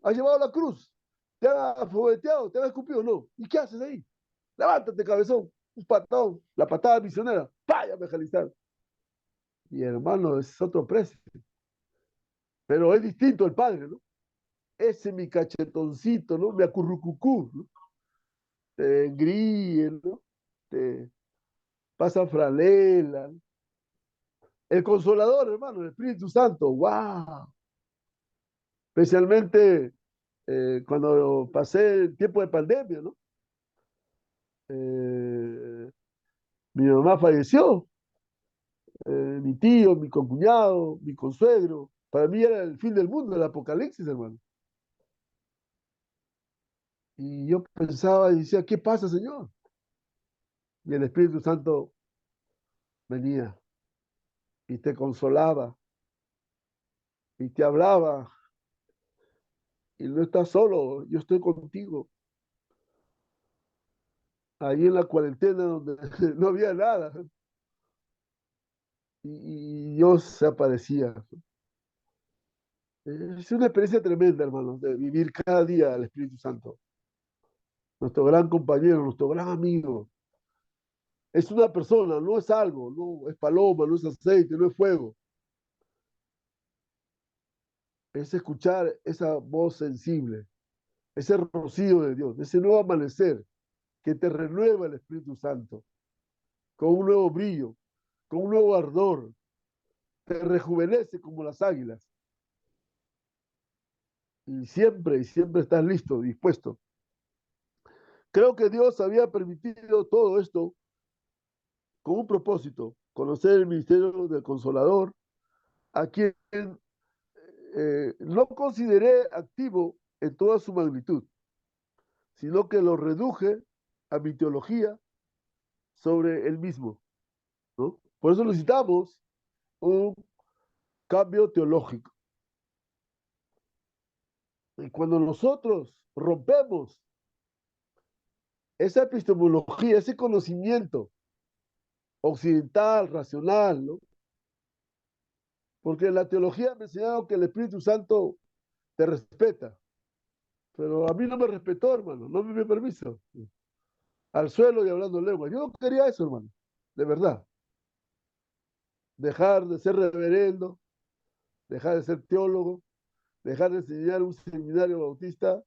Has llevado la cruz, te han afobeteado, te han escupido, no. ¿Y qué haces ahí? Levántate, cabezón, un patón, la patada misionera, vaya evangelizar. Y hermano, es otro precio. Pero es distinto el padre, ¿no? Ese mi cachetoncito, ¿no? Mi acurrucucú, ¿no? Te engríe, ¿no? Te pasa franela. El Consolador, hermano, el Espíritu Santo, wow. Especialmente cuando pasé el tiempo de pandemia, ¿no? Eh, Mi mamá falleció, mi tío, mi concuñado, mi consuegro. Para mí era el fin del mundo, el apocalipsis, hermano. Y yo pensaba y decía, ¿qué pasa, Señor? Y el Espíritu Santo venía y te consolaba y te hablaba. Y no estás solo, yo estoy contigo. Ahí en la cuarentena donde no había nada. Y Dios se aparecía. Es una experiencia tremenda, hermano, de vivir cada día al Espíritu Santo. Nuestro gran compañero, nuestro gran amigo. Es una persona, no es algo, no es paloma, no es aceite, no es fuego. es escuchar esa voz sensible, ese rocío de Dios, ese nuevo amanecer que te renueva el Espíritu Santo, con un nuevo brillo, con un nuevo ardor, te rejuvenece como las águilas. Y siempre estás listo, dispuesto. Creo que Dios había permitido todo esto con un propósito, conocer el ministerio del Consolador, a quien no consideré activo en toda su magnitud, sino que lo reduje a mi teología sobre el mismo, ¿no? Por eso necesitamos un cambio teológico. Y cuando nosotros rompemos esa epistemología, ese conocimiento occidental, racional, ¿no? Porque en la teología me enseñaron que el Espíritu Santo te respeta, pero a mí no me respetó, hermano, no me dio permiso. Al suelo y hablando lengua. Yo no quería eso, hermano, de verdad. Dejar de ser reverendo, dejar de ser teólogo, dejar de enseñar un seminario bautista,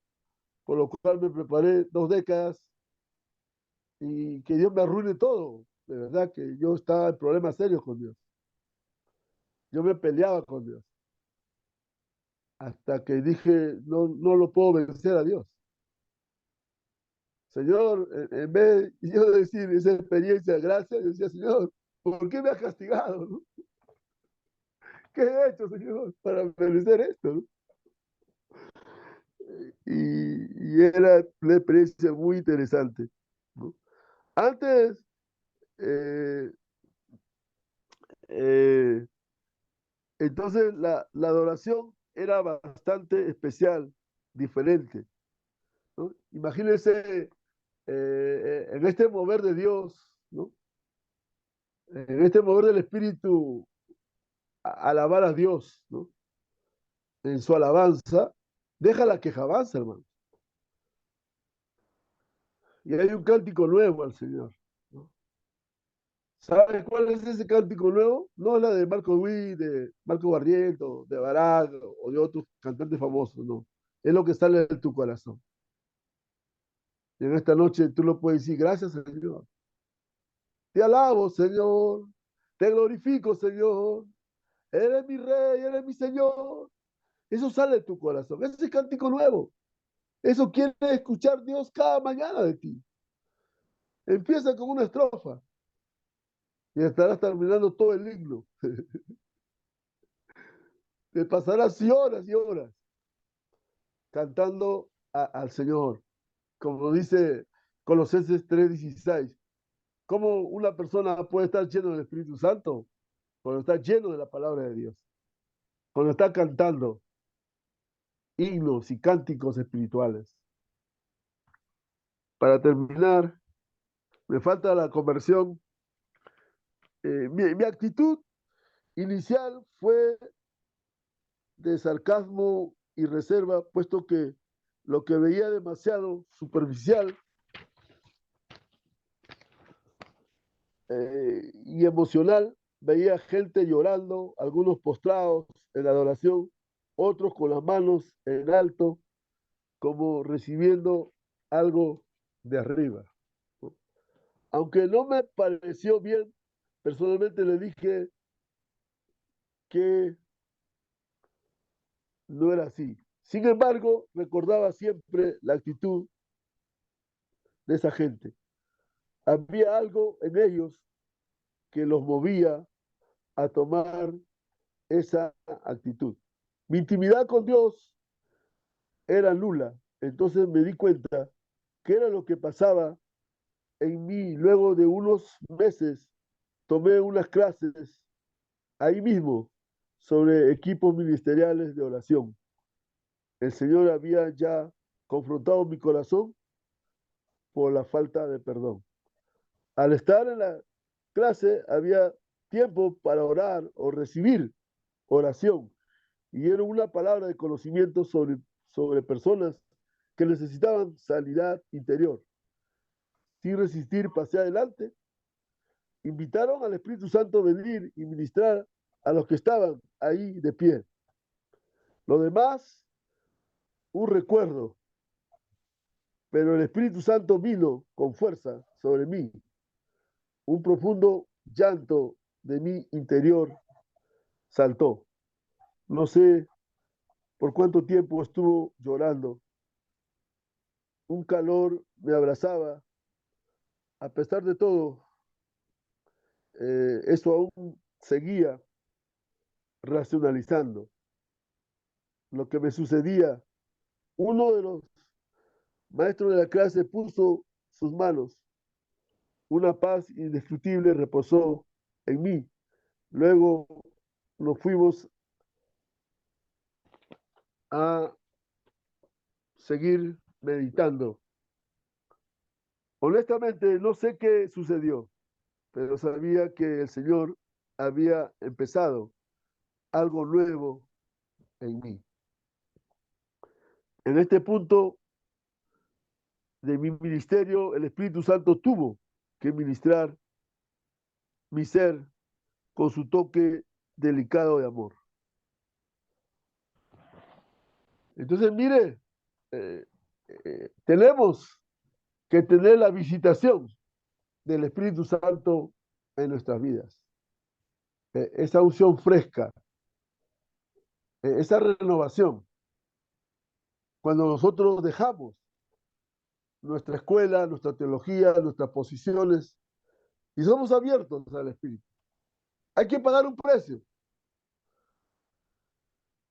por lo cual me preparé 2 décadas y que Dios me arruine todo. De verdad que yo estaba en problemas serios con Dios. Yo me peleaba con Dios. Hasta que dije, no, no lo puedo vencer a Dios. Señor, en vez de yo decir esa experiencia de gracia, yo decía, Señor, ¿por qué me has castigado? ¿No? ¿Qué he hecho, Señor, para merecer esto? ¿No? Y era una experiencia muy interesante, ¿no? Antes, eh, eh, entonces la adoración era bastante especial, diferente, ¿no? Imagínense en este mover de Dios, ¿no? En este mover del Espíritu, alabar a Dios, ¿no? En su alabanza, deja la quejabanza, hermano. Y hay un cántico nuevo al Señor, ¿no? ¿Sabes cuál es ese cántico nuevo? No es la de Marco Witt, de Marco Barrientos, de Barak o de otros cantantes famosos, no. Es lo que sale de tu corazón. Y en esta noche tú lo puedes decir, gracias, Señor. Te alabo, Señor. Te glorifico, Señor. Eres mi rey, eres mi Señor. Eso sale de tu corazón. Ese es cántico nuevo. Eso quiere escuchar Dios cada mañana de ti. Empieza con una estrofa y estarás terminando todo el himno. Te pasarás horas y horas cantando al Señor. Como dice Colosenses 3:16. ¿Cómo una persona puede estar lleno del Espíritu Santo? Cuando está lleno de la palabra de Dios. Cuando está cantando himnos y cánticos espirituales. Para terminar, me falta la conversión. Mi actitud inicial fue de sarcasmo y reserva, puesto que lo que veía demasiado superficial y emocional, veía gente llorando, algunos postrados en la adoración, otros con las manos en alto, como recibiendo algo de arriba, ¿no? Aunque no me pareció bien, personalmente le dije que no era así. Sin embargo, recordaba siempre la actitud de esa gente. Había algo en ellos que los movía a tomar esa actitud. Mi intimidad con Dios era nula, entonces me di cuenta que era lo que pasaba en mí. Luego de unos meses tomé unas clases ahí mismo sobre equipos ministeriales de oración. El Señor había ya confrontado mi corazón por la falta de perdón. Al estar en la clase había tiempo para orar o recibir oración y era una palabra de conocimiento sobre personas que necesitaban sanidad interior. Sin resistir, pasé adelante. Invitaron al Espíritu Santo a venir y ministrar a los que estaban ahí de pie. Lo demás, un recuerdo, pero el Espíritu Santo vino con fuerza sobre mí. Un profundo llanto de mi interior saltó. No sé por cuánto tiempo estuvo llorando. Un calor me abrazaba. A pesar de todo, eso aún seguía racionalizando lo que me sucedía. Uno de los maestros de la clase puso sus manos. Una paz indescriptible reposó en mí. Luego nos fuimos a seguir meditando. Honestamente, no sé qué sucedió, pero sabía que el Señor había empezado algo nuevo en mí. En este punto de mi ministerio, el Espíritu Santo tuvo que ministrar mi ser con su toque delicado de amor. Entonces, mire, eh, tenemos que tener la visitación del Espíritu Santo en nuestras vidas. Esa unción fresca, esa renovación. Cuando nosotros dejamos nuestra escuela, nuestra teología, nuestras posiciones y somos abiertos al Espíritu. Hay que pagar un precio.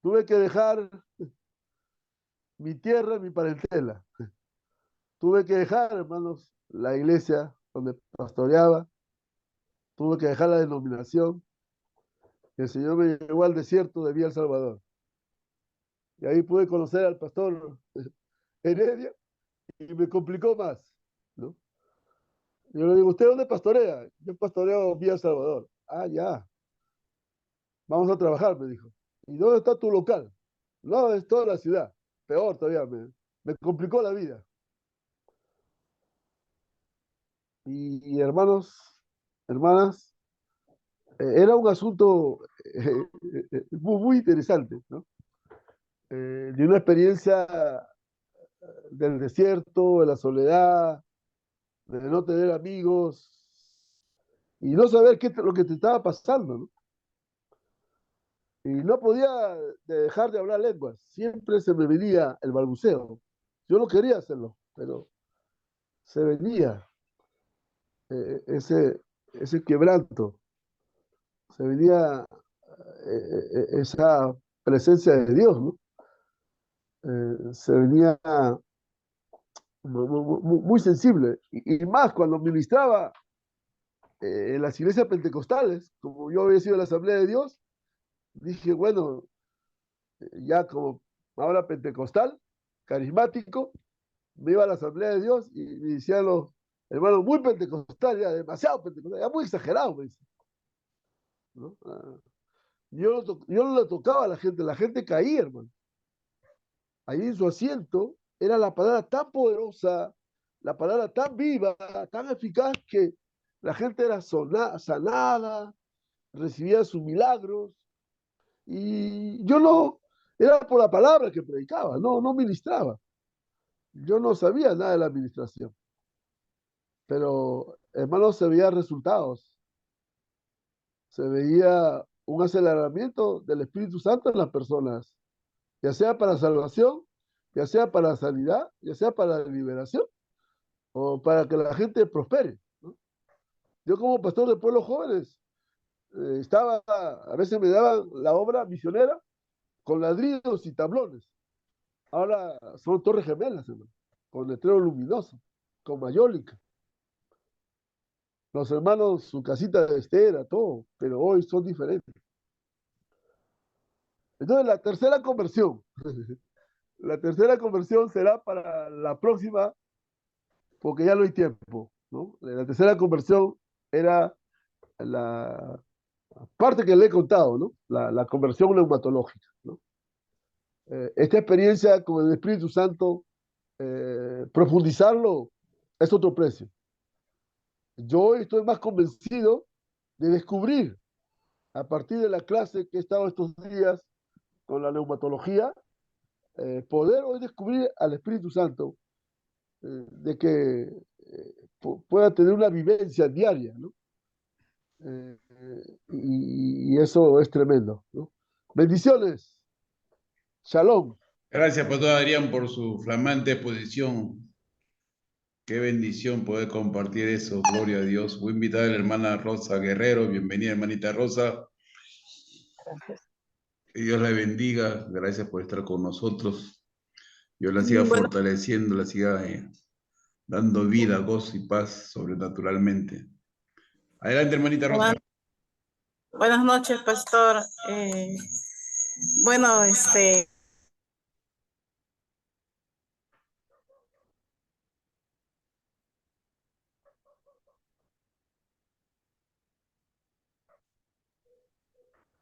Tuve que dejar mi tierra, mi parentela. Tuve que dejar, hermanos, la iglesia donde pastoreaba. Tuve que dejar la denominación. El Señor me llevó al desierto de Villa El Salvador. Y ahí pude conocer al pastor Heredia y me complicó más, ¿no? Yo le digo, ¿usted dónde pastorea? Yo pastoreo Villa El Salvador. Ah, ya. Vamos a trabajar, me dijo. ¿Y dónde está tu local? No, es toda la ciudad. Peor todavía, me complicó la vida. Y hermanos, hermanas, era un asunto muy interesante, ¿no? De una experiencia del desierto, de la soledad, de no tener amigos y no saber lo que te estaba pasando, ¿no? Y no podía dejar de hablar lenguas. Siempre se me venía el balbuceo. Yo no quería hacerlo, pero se venía ese quebranto, se venía esa presencia de Dios, ¿no? Se venía muy sensible. Y más cuando ministraba en las iglesias pentecostales, como yo había sido en la Asamblea de Dios, dije, bueno, ya como ahora pentecostal, carismático, me iba a la Asamblea de Dios y me decían los hermanos, muy pentecostal, ya demasiado pentecostal, ya muy exagerado, me dicen, ¿no? Yo no le tocaba a la gente caía, hermano. Ahí en su asiento era la palabra tan poderosa, la palabra tan viva, tan eficaz que la gente era sanada, recibía sus milagros y yo no, era por la palabra que predicaba, no ministraba. Yo no sabía nada de la administración, pero hermanos, se veían resultados, se veía un aceleramiento del Espíritu Santo en las personas, ya sea para salvación, ya sea para sanidad, ya sea para liberación o para que la gente prospere, ¿no? Yo como pastor de pueblos jóvenes a veces me daban la obra misionera con ladrillos y tablones. Ahora son torres gemelas, hermano, con letrero luminoso, con mayólica. Los hermanos, su casita de estera, todo, pero hoy son diferentes. Entonces, la tercera conversión será para la próxima, porque ya no hay tiempo, ¿no? La tercera conversión era la parte que le he contado, ¿no? La conversión neumatológica, ¿no? Esta experiencia con el Espíritu Santo, profundizarlo es otro precio. Yo estoy más convencido de descubrir a partir de la clase que he estado estos días con la neumatología, poder hoy descubrir al Espíritu Santo, de que pueda tener una vivencia diaria, ¿no? Y eso es tremendo, ¿no? Bendiciones. Shalom. Gracias, Pastor Adrián, por su flamante exposición. Qué bendición poder compartir eso, gloria a Dios. Voy a invitar a la hermana Rosa Guerrero. Bienvenida, hermanita Rosa. Gracias. Que Dios la bendiga. Gracias por estar con nosotros. Dios la siga Bueno, fortaleciendo, la siga dando vida, gozo y paz sobrenaturalmente. Adelante, hermanita Rosa. buenas noches, pastor. Bueno,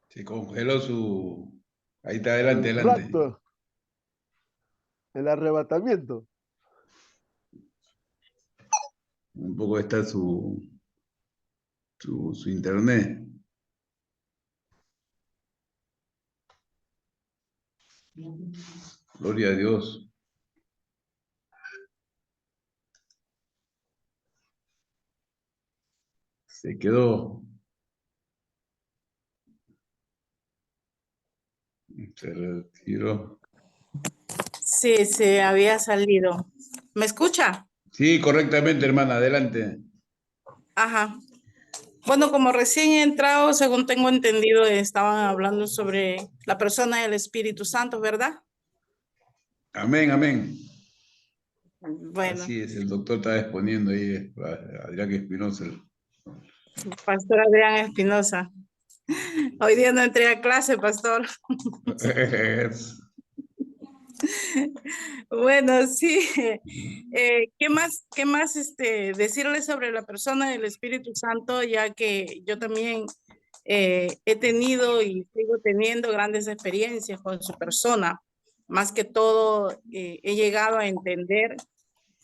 Se congeló su... Ahí está, adelante, El adelante. rapto, el arrebatamiento. Un poco está su internet. Gloria a Dios. Se quedó. Se retiró. sí, se había salido. ¿Me escucha? Sí, correctamente, hermana, adelante. Ajá. Bueno, como recién he entrado, según tengo entendido, estaban hablando sobre la persona del Espíritu Santo, ¿verdad? Amén, amén. Bueno, Así es, el doctor está exponiendo ahí, Adrián Espinosa. Pastor Adrián Espinosa. Hoy día no entré a clase, pastor. Bueno, sí. ¿Qué más decirle sobre la persona del Espíritu Santo? Ya que yo también he tenido y sigo teniendo grandes experiencias con su persona. Más que todo, he llegado a entender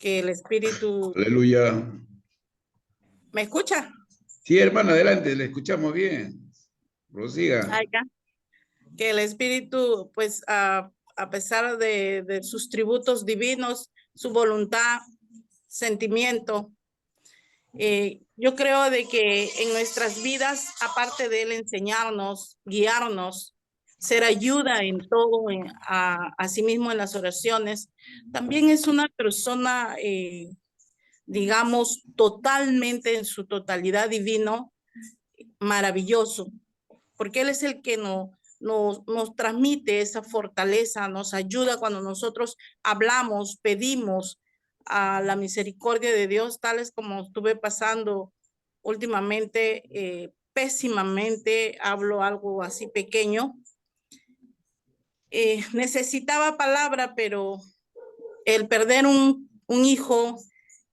que el Espíritu... Aleluya. ¿Me escucha? Sí, hermana, adelante, le escuchamos bien. Prosiga. Ay, ya. Que el Espíritu, pues, a pesar de sus tributos divinos, su voluntad, sentimiento, yo creo de que en nuestras vidas, aparte de él enseñarnos, guiarnos, ser ayuda en todo, asimismo en las oraciones, también es una persona, digamos, totalmente en su totalidad divino, maravilloso, porque él es el que nos transmite esa fortaleza, nos ayuda cuando nosotros hablamos, pedimos a la misericordia de Dios, tales como estuve pasando últimamente, pésimamente, hablo algo así pequeño. Necesitaba palabra, pero el perder un hijo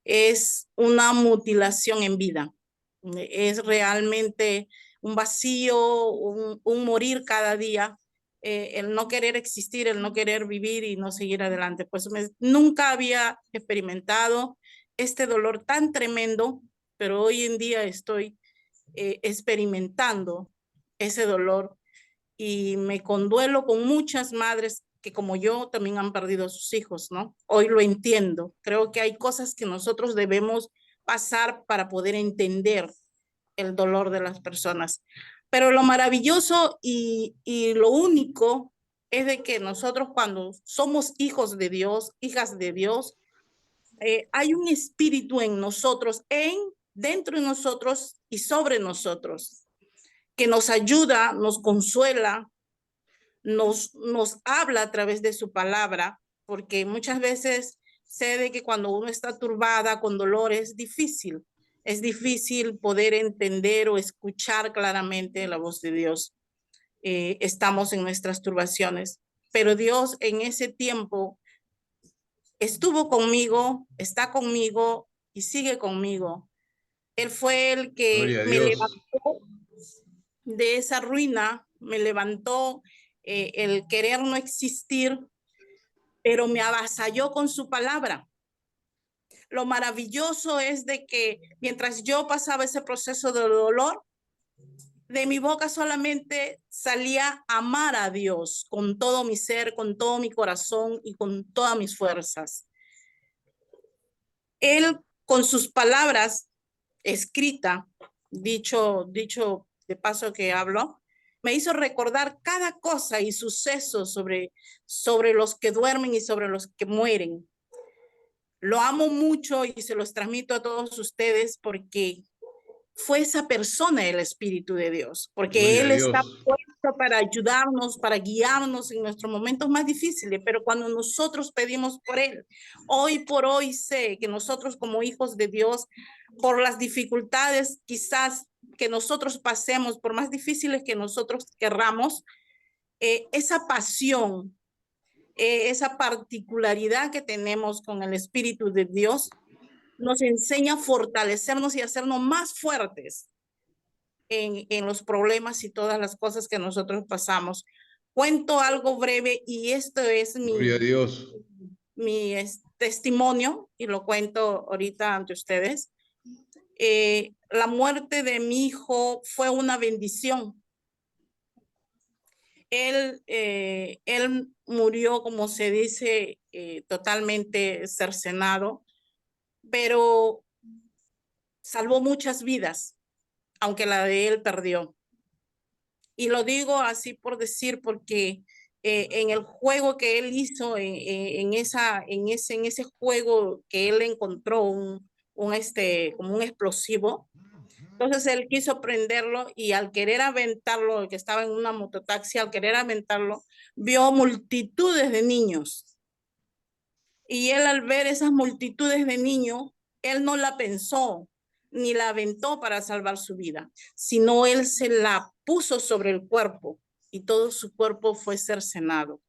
es una mutilación en vida. Es realmente un vacío, un morir cada día, el no querer existir, el no querer vivir y no seguir adelante. Pues nunca había experimentado este dolor tan tremendo, pero hoy en día estoy experimentando ese dolor y me conduelo con muchas madres que como yo también han perdido a sus hijos, ¿no? Hoy lo entiendo. Creo que hay cosas que nosotros debemos pasar para poder entender el dolor de las personas. Pero lo maravilloso y lo único es de que nosotros cuando somos hijos de Dios, hijas de Dios, hay un espíritu en nosotros, dentro de nosotros y sobre nosotros, que nos ayuda, nos consuela, nos habla a través de su palabra, porque muchas veces sé de que cuando uno está turbada con dolor es difícil poder entender o escuchar claramente la voz de Dios. Estamos en nuestras turbaciones, pero Dios en ese tiempo estuvo conmigo, está conmigo y sigue conmigo. Él fue el que Gloria a me Dios. levantó de esa ruina, me levantó el querer no existir, pero me avasalló con su palabra. Lo maravilloso es de que mientras yo pasaba ese proceso de dolor, de mi boca solamente salía amar a Dios con todo mi ser, con todo mi corazón y con todas mis fuerzas. Él, con sus palabras escritas, dicho de paso que hablo, me hizo recordar cada cosa y suceso sobre los que duermen y sobre los que mueren. Lo amo mucho y se los transmito a todos ustedes porque fue esa persona el Espíritu de Dios, porque Gloria Él a está Dios. puesto para ayudarnos, para guiarnos en nuestros momentos más difíciles, pero cuando nosotros pedimos por Él, hoy por hoy sé que nosotros como hijos de Dios, por las dificultades quizás que nosotros pasemos, por más difíciles que nosotros querramos, esa pasión, esa particularidad que tenemos con el Espíritu de Dios, nos enseña a fortalecernos y a hacernos más fuertes en los problemas y todas las cosas que nosotros pasamos. Cuento algo breve y esto es Gloria a Dios. mi testimonio y lo cuento ahorita ante ustedes. La muerte de mi hijo fue una bendición. Él murió, como se dice, totalmente cercenado, pero salvó muchas vidas, aunque la de él perdió. Y lo digo así por decir, porque en el juego que él hizo, en ese juego que él encontró como un explosivo, entonces él quiso prenderlo y al querer aventarlo, que estaba en una mototaxi, al querer aventarlo, vio multitudes de niños. Y él al ver esas multitudes de niños, él no la pensó ni la aventó para salvar su vida, sino él se la puso sobre el cuerpo y todo su cuerpo fue cercenado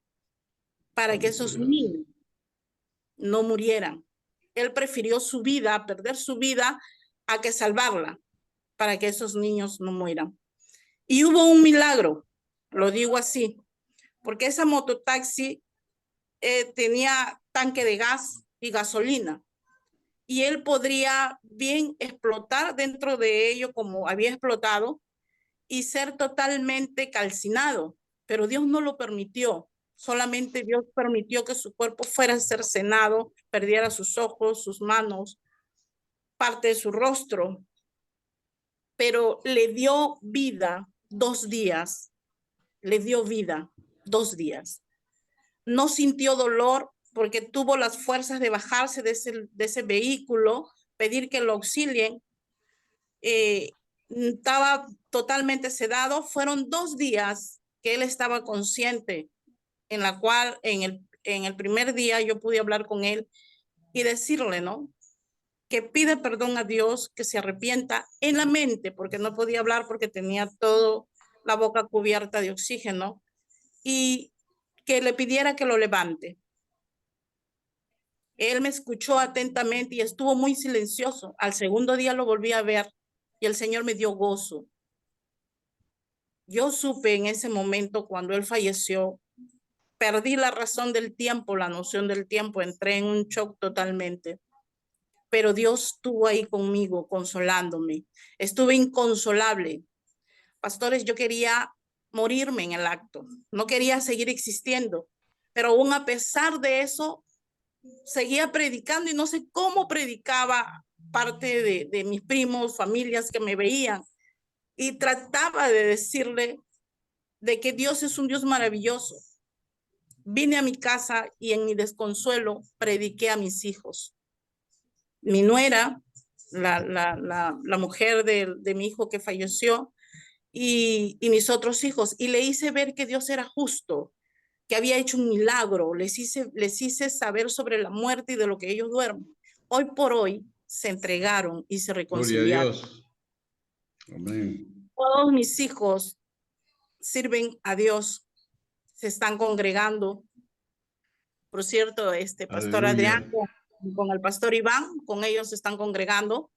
para que esos niños no murieran. Él prefirió su vida, perder su vida, a que salvarla para que esos niños no mueran. Y hubo un milagro, lo digo así, porque esa mototaxi tenía tanque de gas y gasolina. Y él podría bien explotar dentro de ello como había explotado y ser totalmente calcinado, pero Dios no lo permitió. Solamente Dios permitió que su cuerpo fuera cercenado, perdiera sus ojos, sus manos, parte de su rostro, pero le dio vida 2 días, le dio vida 2 días. No sintió dolor porque tuvo las fuerzas de bajarse de ese vehículo, pedir que lo auxilien. Estaba totalmente sedado. Fueron 2 días que él estaba consciente, en la cual en el primer día yo pude hablar con él y decirle, ¿no? Que pide perdón a Dios, que se arrepienta en la mente, porque no podía hablar porque tenía toda la boca cubierta de oxígeno, y que le pidiera que lo levante. Él me escuchó atentamente y estuvo muy silencioso. Al segundo día lo volví a ver y el Señor me dio gozo. Yo supe en ese momento cuando él falleció, perdí la razón del tiempo, la noción del tiempo, entré en un shock totalmente. Pero Dios estuvo ahí conmigo, consolándome. Estuve inconsolable. Pastores, yo quería morirme en el acto. No quería seguir existiendo. Pero aún a pesar de eso, seguía predicando y no sé cómo predicaba parte de mis primos, familias que me veían. Y trataba de decirle de que Dios es un Dios maravilloso. Vine a mi casa y en mi desconsuelo prediqué a mis hijos. Mi nuera, la mujer de mi hijo que falleció, y mis otros hijos, y le hice ver que Dios era justo, que había hecho un milagro, les hice saber sobre la muerte y de lo que ellos duermen. Hoy por hoy se entregaron y se reconciliaron. Gloria a Dios. Amén. Todos mis hijos sirven a Dios, se están congregando. Por cierto, pastor Aleluya. Adrián con el pastor Iván, con ellos se están congregando.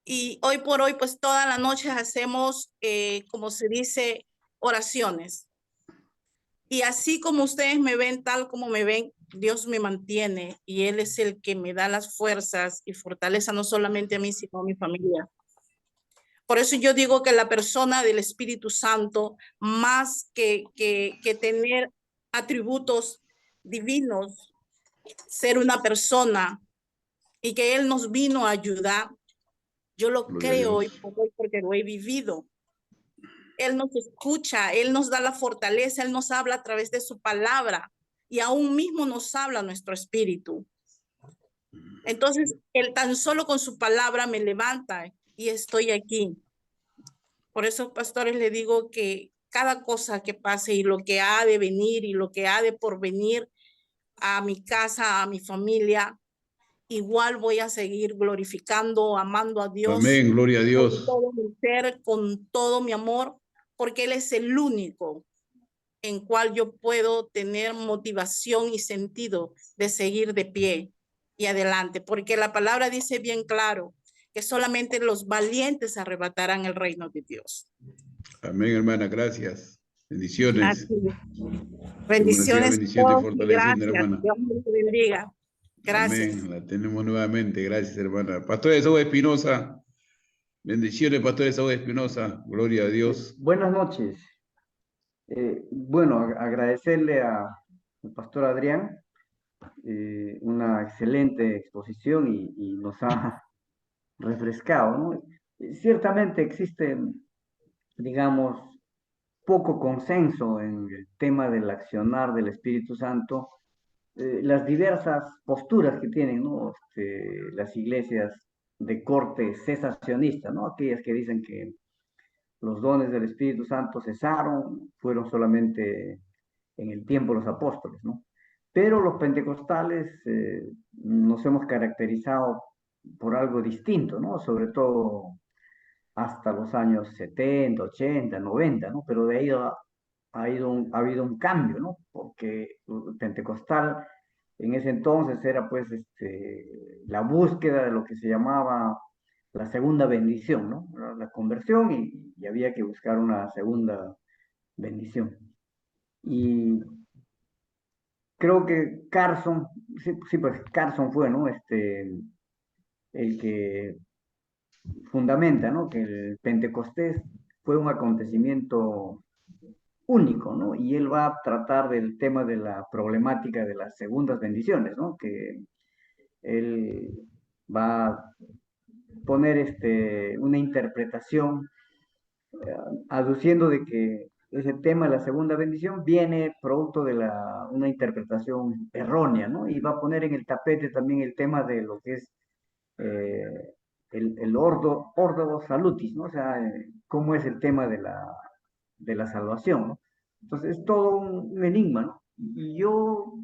Y hoy por hoy, pues todas las noches hacemos, como se dice, oraciones. Y así como ustedes me ven, tal como me ven, Dios me mantiene y Él es el que me da las fuerzas y fortaleza no solamente a mí, sino a mi familia. Por eso yo digo que la persona del Espíritu Santo, más que tener atributos divinos, ser una persona y que Él nos vino a ayudar, yo lo creo hoy porque lo he vivido. Él nos escucha, Él nos da la fortaleza, Él nos habla a través de su palabra y aún mismo nos habla nuestro espíritu. Entonces, Él tan solo con su palabra me levanta y estoy aquí. Por eso, pastores, le digo que cada cosa que pase y lo que ha de venir y lo que ha de porvenir a mi casa, a mi familia, igual voy a seguir glorificando, amando a Dios. Amén, gloria a Dios. Con todo mi ser, con todo mi amor, porque Él es el único en cual yo puedo tener motivación y sentido de seguir de pie y adelante, porque la palabra dice bien claro que solamente los valientes arrebatarán el reino de Dios. Amén, hermana, gracias. Bendiciones. Bendiciones. Bendiciones y fortaleciendo, hermana. Dios me bendiga. Gracias. Amén, la tenemos nuevamente. Gracias, hermana. Pastor Esaú Espinosa. Bendiciones, Pastor Esaú Espinosa. Gloria a Dios. Buenas noches. Bueno, agradecerle al pastor Adrián una excelente exposición y nos ha refrescado, ¿no? Ciertamente existen, digamos, poco consenso en el tema del accionar del Espíritu Santo, las diversas posturas que tienen, ¿no? Las iglesias de corte cesacionista, ¿no? Aquellas que dicen que los dones del Espíritu Santo cesaron, fueron solamente en el tiempo de los apóstoles, ¿no? Pero los pentecostales nos hemos caracterizado por algo distinto, ¿no? Sobre todo hasta los años 70, 80, 90, ¿no? Pero de ahí ha habido un cambio, ¿no? Porque el pentecostal en ese entonces era pues la búsqueda de lo que se llamaba la segunda bendición, ¿no? La conversión y había que buscar una segunda bendición. Y creo que Carson, sí, pues Carson fue, ¿no? El que fundamenta, ¿no? Que el Pentecostés fue un acontecimiento único, ¿no? Y él va a tratar del tema de la problemática de las segundas bendiciones, ¿no? Que él va a poner una interpretación aduciendo de que ese tema de la segunda bendición viene producto de una interpretación errónea, ¿no? Y va a poner en el tapete también el tema de lo que es el ordo salutis, ¿no? O sea, cómo es el tema de la salvación, ¿no? Entonces es todo un enigma, ¿no? Y yo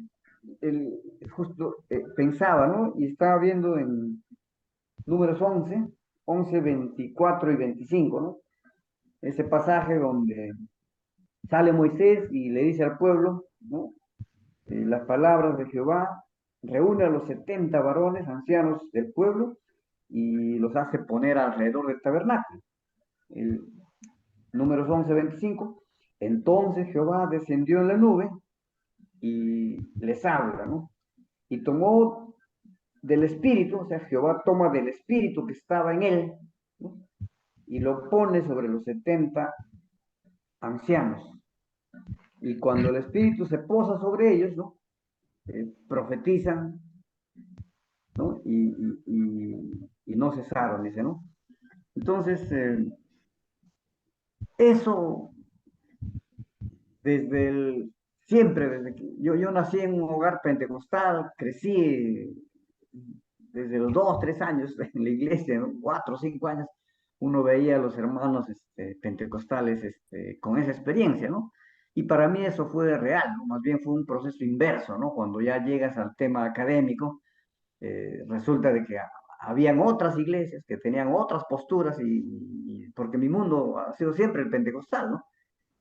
justo pensaba, ¿no? Y estaba viendo en Números 11, 24 y 25, ¿no? Ese pasaje donde sale Moisés y le dice al pueblo, ¿no? Las palabras de Jehová, reúne a los 70 varones ancianos del pueblo y los hace poner alrededor del tabernáculo. Números 11, 25. Entonces Jehová descendió en la nube y les habla, ¿no? Y tomó del espíritu, o sea, Jehová toma del espíritu que estaba en él, ¿no? Y lo pone sobre los 70 ancianos. Y cuando el espíritu se posa sobre ellos, ¿no? Profetizan, ¿no? Y no cesaron, dice, ¿no? Entonces, eso siempre, desde que yo nací en un hogar pentecostal, crecí desde los 2, 3 años en la iglesia, ¿no? 4, 5 años, uno veía a los hermanos pentecostales con esa experiencia, ¿no? Y para mí eso fue real, ¿no? Más bien fue un proceso inverso, ¿no? Cuando ya llegas al tema académico, resulta de que habían otras iglesias que tenían otras posturas porque mi mundo ha sido siempre el pentecostal, ¿no?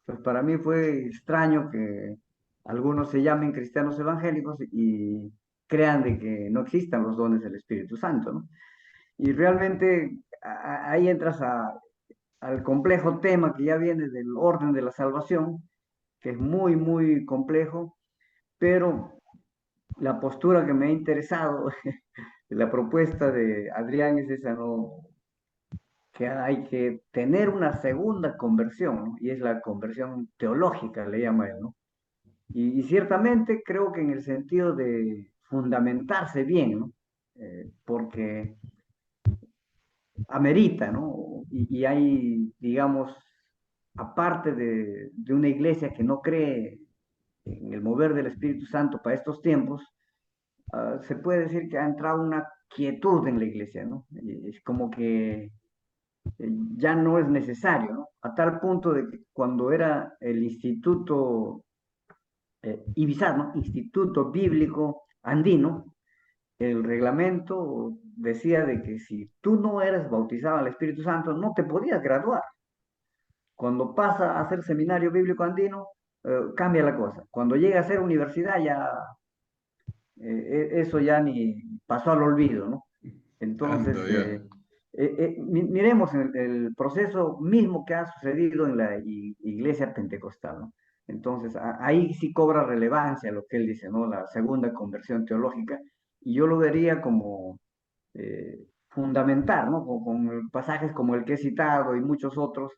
Pues para mí fue extraño que algunos se llamen cristianos evangélicos y crean de que no existan los dones del Espíritu Santo, ¿no? Y realmente ahí entras al complejo tema que ya viene del orden de la salvación, que es muy, muy complejo, pero la postura que me ha interesado, la propuesta de Adrián es esa, ¿no? que hay que tener una segunda conversión, ¿no? Y es la conversión teológica, le llama él, ¿no? Y ciertamente creo que en el sentido de fundamentarse bien, ¿no? Porque amerita, ¿no? Y hay, digamos, aparte de una iglesia que no cree en el mover del Espíritu Santo para estos tiempos, se puede decir que ha entrado una quietud en la iglesia, ¿no? Es como que ya no es necesario, ¿no? A tal punto de que cuando era el Instituto IBISAR, ¿no? Instituto Bíblico Andino, el reglamento decía de que si tú no eres bautizado al Espíritu Santo, no te podías graduar. Cuando pasa a ser seminario bíblico andino, cambia la cosa. Cuando llega a ser universidad, ya eso ya ni pasó al olvido, ¿no? Entonces, Tanto ya. miremos el proceso mismo que ha sucedido en la iglesia pentecostal, ¿no? Entonces, ahí sí cobra relevancia lo que él dice, ¿no? La segunda conversión teológica, y yo lo vería como fundamental, ¿no? Con pasajes como el que he citado y muchos otros,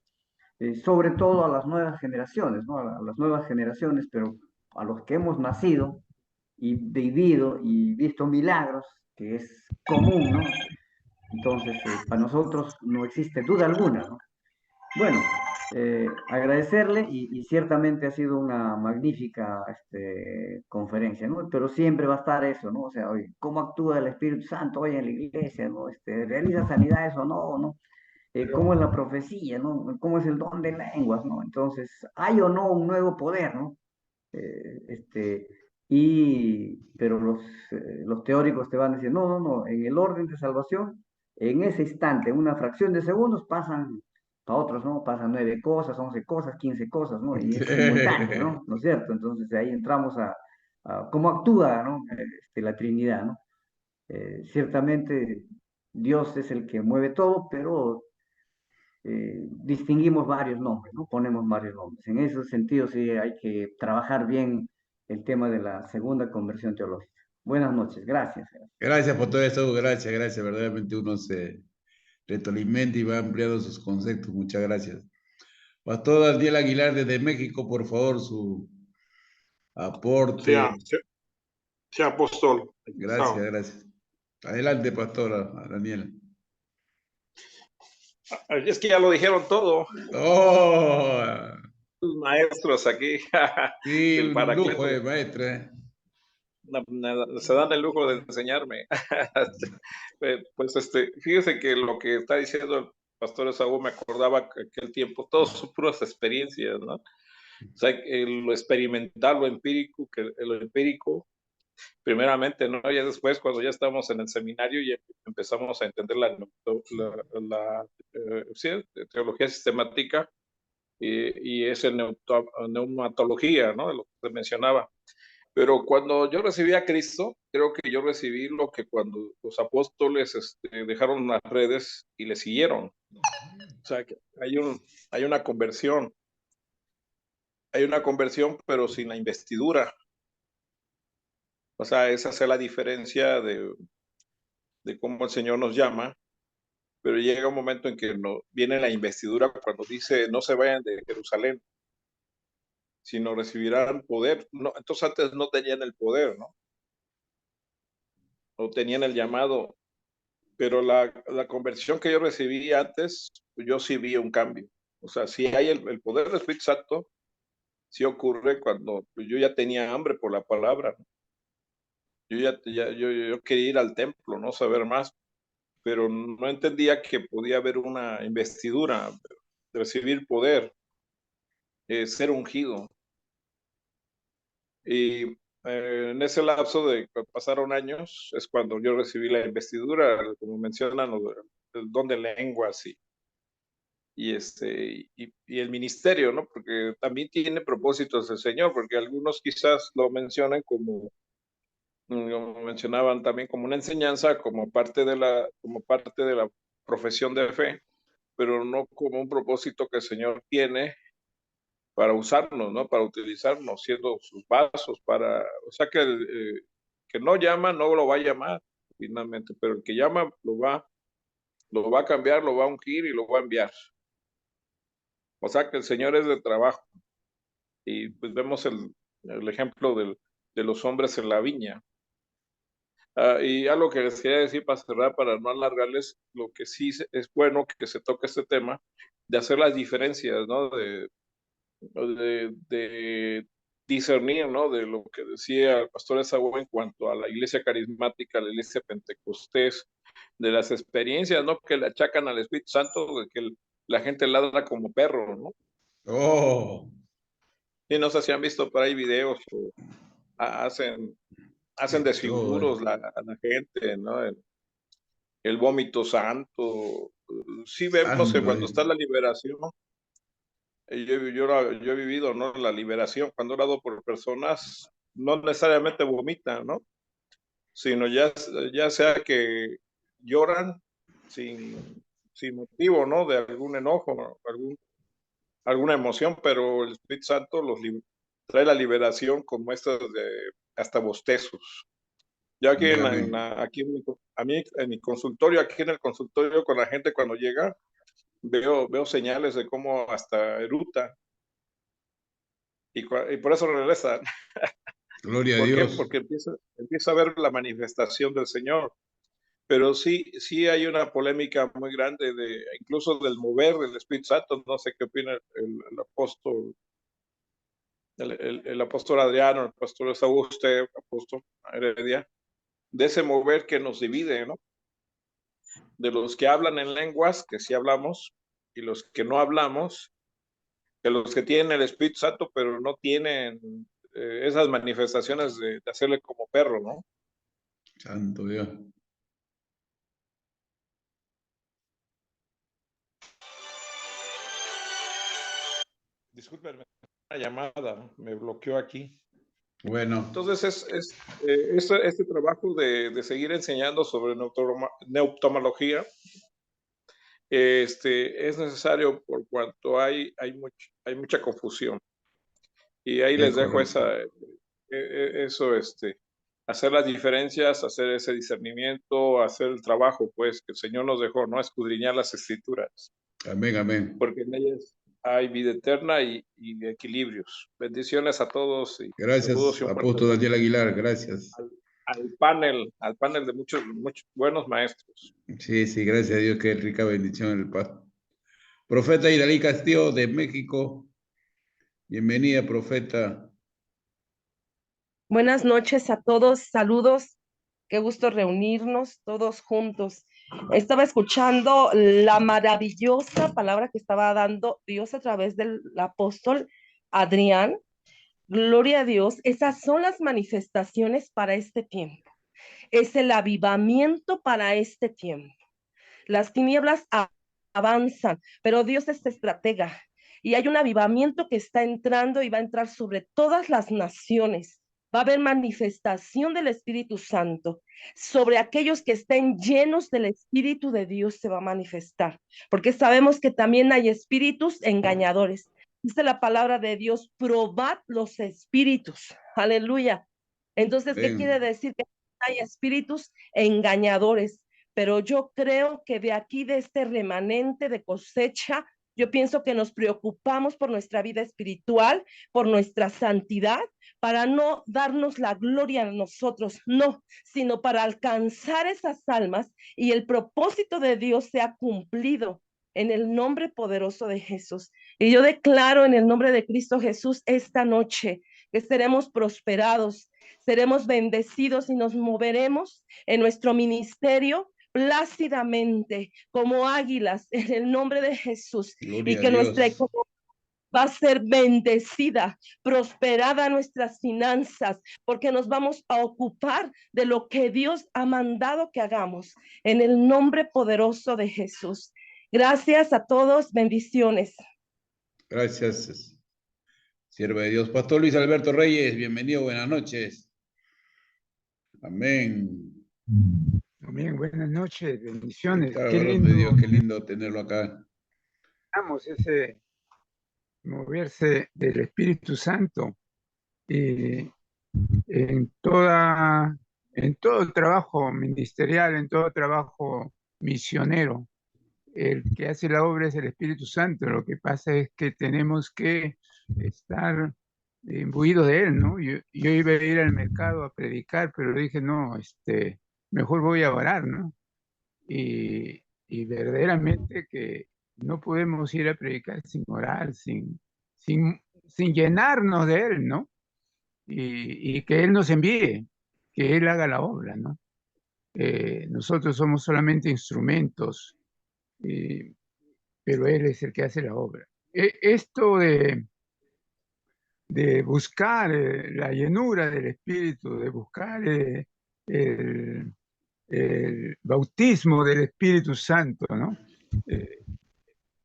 sobre todo a las nuevas generaciones, ¿no? A las nuevas generaciones, pero a los que hemos nacido y vivido y visto milagros, que es común, ¿no? Entonces, para nosotros no existe duda alguna, ¿no? Bueno, agradecerle y ciertamente ha sido una magnífica conferencia, ¿no? Pero siempre va a estar eso, ¿no? O sea, oye, ¿cómo actúa el Espíritu Santo hoy en la iglesia, ¿no? ¿Realiza sanidades o no, no? ¿Cómo es la profecía, ¿no? ¿Cómo es el don de lenguas, ¿no? Entonces, ¿hay o no un nuevo poder, ¿no? Eh, este, pero los teóricos te van a decir, no, no, no, en el orden de salvación, en ese instante, en una fracción de segundos, pasan para otros, ¿no? Pasan 9 cosas, 11 cosas, 15 cosas, ¿no? Y es simultáneo, ¿no? ¿No es cierto? Entonces ahí entramos a cómo actúa, ¿no? La Trinidad, ¿no? Ciertamente Dios es el que mueve todo, pero distinguimos varios nombres, ¿no? Ponemos varios nombres. En ese sentido, sí hay que trabajar bien el tema de la segunda conversión teológica. Buenas noches, gracias. Gracias por todo esto, gracias, gracias. Verdaderamente uno se retroalimenta y va ampliando sus conceptos. Muchas gracias. Pastor Daniel Aguilar desde México, por favor, su aporte. Sí, apóstol. Gracias, gracias. Adelante, pastora Daniel. Es que ya lo dijeron todo. ¡Oh! Los maestros aquí. Sí, del un Paracleto. lujo de maestra. Se dan el lujo de enseñarme. Pues fíjese que lo que está diciendo el pastor Esaú me acordaba que aquel tiempo, todos son puras experiencias, ¿no? O sea, lo experimental, lo empírico, primeramente, ¿no? Ya después, cuando ya estamos en el seminario, ya empezamos a entender sí, teología sistemática y es el neumatología, ¿no? De lo que se mencionaba. Pero cuando yo recibí a Cristo, creo que yo recibí lo que cuando los apóstoles dejaron las redes y le siguieron. O sea, que hay una conversión. Hay una conversión, pero sin la investidura. O sea, esa es la diferencia de cómo el Señor nos llama. Pero llega un momento en que viene la investidura cuando dice, no se vayan de Jerusalén, sino recibirán poder. No, entonces antes no tenían el poder, ¿no? O tenían el llamado, pero la conversión que yo recibí antes, yo sí vi un cambio. O sea, sí hay el poder del Espíritu Santo, sí ocurre cuando yo ya tenía hambre por la palabra, ¿no? Yo quería ir al templo, no saber más, pero no entendía que podía haber una investidura, recibir poder, ser ungido. Y en ese lapso de que pasaron años es cuando yo recibí la investidura, como mencionan, el don de lenguas y el ministerio, ¿no? Porque también tiene propósitos el Señor, porque algunos quizás lo mencionan como mencionaban también como una enseñanza, como parte de la profesión de fe, pero no como un propósito que el Señor tiene para usarnos, ¿no? Para utilizarnos, siendo sus vasos, o sea que el que no llama, no lo va a llamar, finalmente, pero el que llama, lo va Lo va a cambiar, lo va a ungir y lo va a enviar. O sea que el Señor es de trabajo. Y pues vemos el ejemplo de los hombres en la viña. Y algo que les quería decir para cerrar, para no alargarles, lo que sí es bueno que se toque este tema, de hacer las diferencias, ¿no? De discernir, ¿no? De lo que decía el pastor Esaú en cuanto a la iglesia carismática, la iglesia pentecostés, de las experiencias, ¿no? Que le achacan al Espíritu Santo, de que la gente ladra como perro, ¿no? Oh, Y no sé si han visto por ahí videos o hacen de todo. desinguros a la gente, ¿no? El vómito santo. Sí vemos que Santo. cuando está la liberación, yo he vivido, ¿no? La liberación, cuando he orado por personas, no necesariamente vomitan, ¿no? Sino ya sea que lloran sin motivo, ¿no? De algún enojo, ¿no? Alguna emoción, pero el Espíritu Santo trae la liberación con muestras de hasta bostezos. Yo aquí, Amén, amén. en mi consultorio, aquí en el consultorio con la gente cuando llega, veo señales de cómo hasta eruta y por eso regresa. Gloria a ¿Por qué? Dios. Porque empieza a ver la manifestación del Señor. Pero sí hay una polémica muy grande incluso del mover del Espíritu Santo. No sé qué opina el apóstol, el apóstol Adriano, el pastor Esaú, usted, apóstol Heredia, de ese mover que nos divide, ¿no? De los que hablan en lenguas, que sí hablamos, y los que no hablamos, que los que tienen el Espíritu Santo, pero no tienen esas manifestaciones de hacerle como perro, ¿no? Santo Dios. Discúlpenme, una llamada me bloqueó aquí. Bueno, Entonces, este trabajo de seguir enseñando sobre neoptomología es necesario por cuanto hay mucha confusión. Y ahí es les dejo correcto. eso, hacer las diferencias, hacer ese discernimiento, hacer el trabajo, pues, que el Señor nos dejó, ¿no? Escudriñar las Escrituras, Amén, amén. porque en ellas hay vida eterna y equilibrios. Bendiciones a todos y saludos Gracias, y un fuerte apóstol abrazo Daniel Aguilar. Gracias. al panel de muchos buenos maestros. Sí, sí, gracias a Dios. Qué rica bendición en el paz. Profeta Iralí Castillo de México. Bienvenida, profeta. Buenas noches a todos, saludos, qué gusto reunirnos todos juntos. Estaba escuchando la maravillosa palabra que estaba dando Dios a través del apóstol Adrián. Gloria a Dios, esas son las manifestaciones para este tiempo. Es el avivamiento para este tiempo. Las tinieblas avanzan, pero Dios es estratega y hay un avivamiento que está entrando y va a entrar sobre todas las naciones. Va a haber manifestación del Espíritu Santo. Sobre aquellos que estén llenos del Espíritu de Dios se va a manifestar, porque sabemos que también hay espíritus engañadores. Dice la palabra de Dios, probad los espíritus. Aleluya. Entonces, ¿qué quiere Ven. decir? Que hay espíritus engañadores, pero yo creo que de aquí, de este remanente de cosecha, yo pienso que nos preocupamos por nuestra vida espiritual, por nuestra santidad, para no darnos la gloria a nosotros, no, sino para alcanzar esas almas y el propósito de Dios sea cumplido en el nombre poderoso de Jesús. Y yo declaro en el nombre de Cristo Jesús esta noche que seremos prosperados, seremos bendecidos y nos moveremos en nuestro ministerio plácidamente como águilas en el nombre de Jesús. Gloria Y a que nuestra Dios. economía va a ser bendecida, prosperada nuestras finanzas, porque nos vamos a ocupar de lo que Dios ha mandado que hagamos en el nombre poderoso de Jesús. Gracias a todos, bendiciones. Gracias, sierva de Dios. Pastor Luis Alberto Reyes, bienvenido, buenas noches. Amén. Bien, buenas noches, ¿Qué bendiciones. tal, Qué varón de Dios? lindo, Qué lindo tenerlo acá. vamos, ese moverse del Espíritu Santo en todo trabajo ministerial, en todo trabajo misionero. el que hace la obra es el Espíritu Santo. Lo que pasa es que tenemos que estar imbuidos de Él, ¿no? Yo iba a ir al mercado a predicar, pero dije, no, mejor voy a orar, ¿no? Y verdaderamente que no podemos ir a predicar sin orar, sin llenarnos de Él, ¿no? Y que Él nos envíe, que Él haga la obra, ¿no? Nosotros somos solamente instrumentos, pero Él es el que hace la obra. Esto de buscar la llenura del Espíritu, de buscar el, el bautismo del Espíritu Santo, ¿no?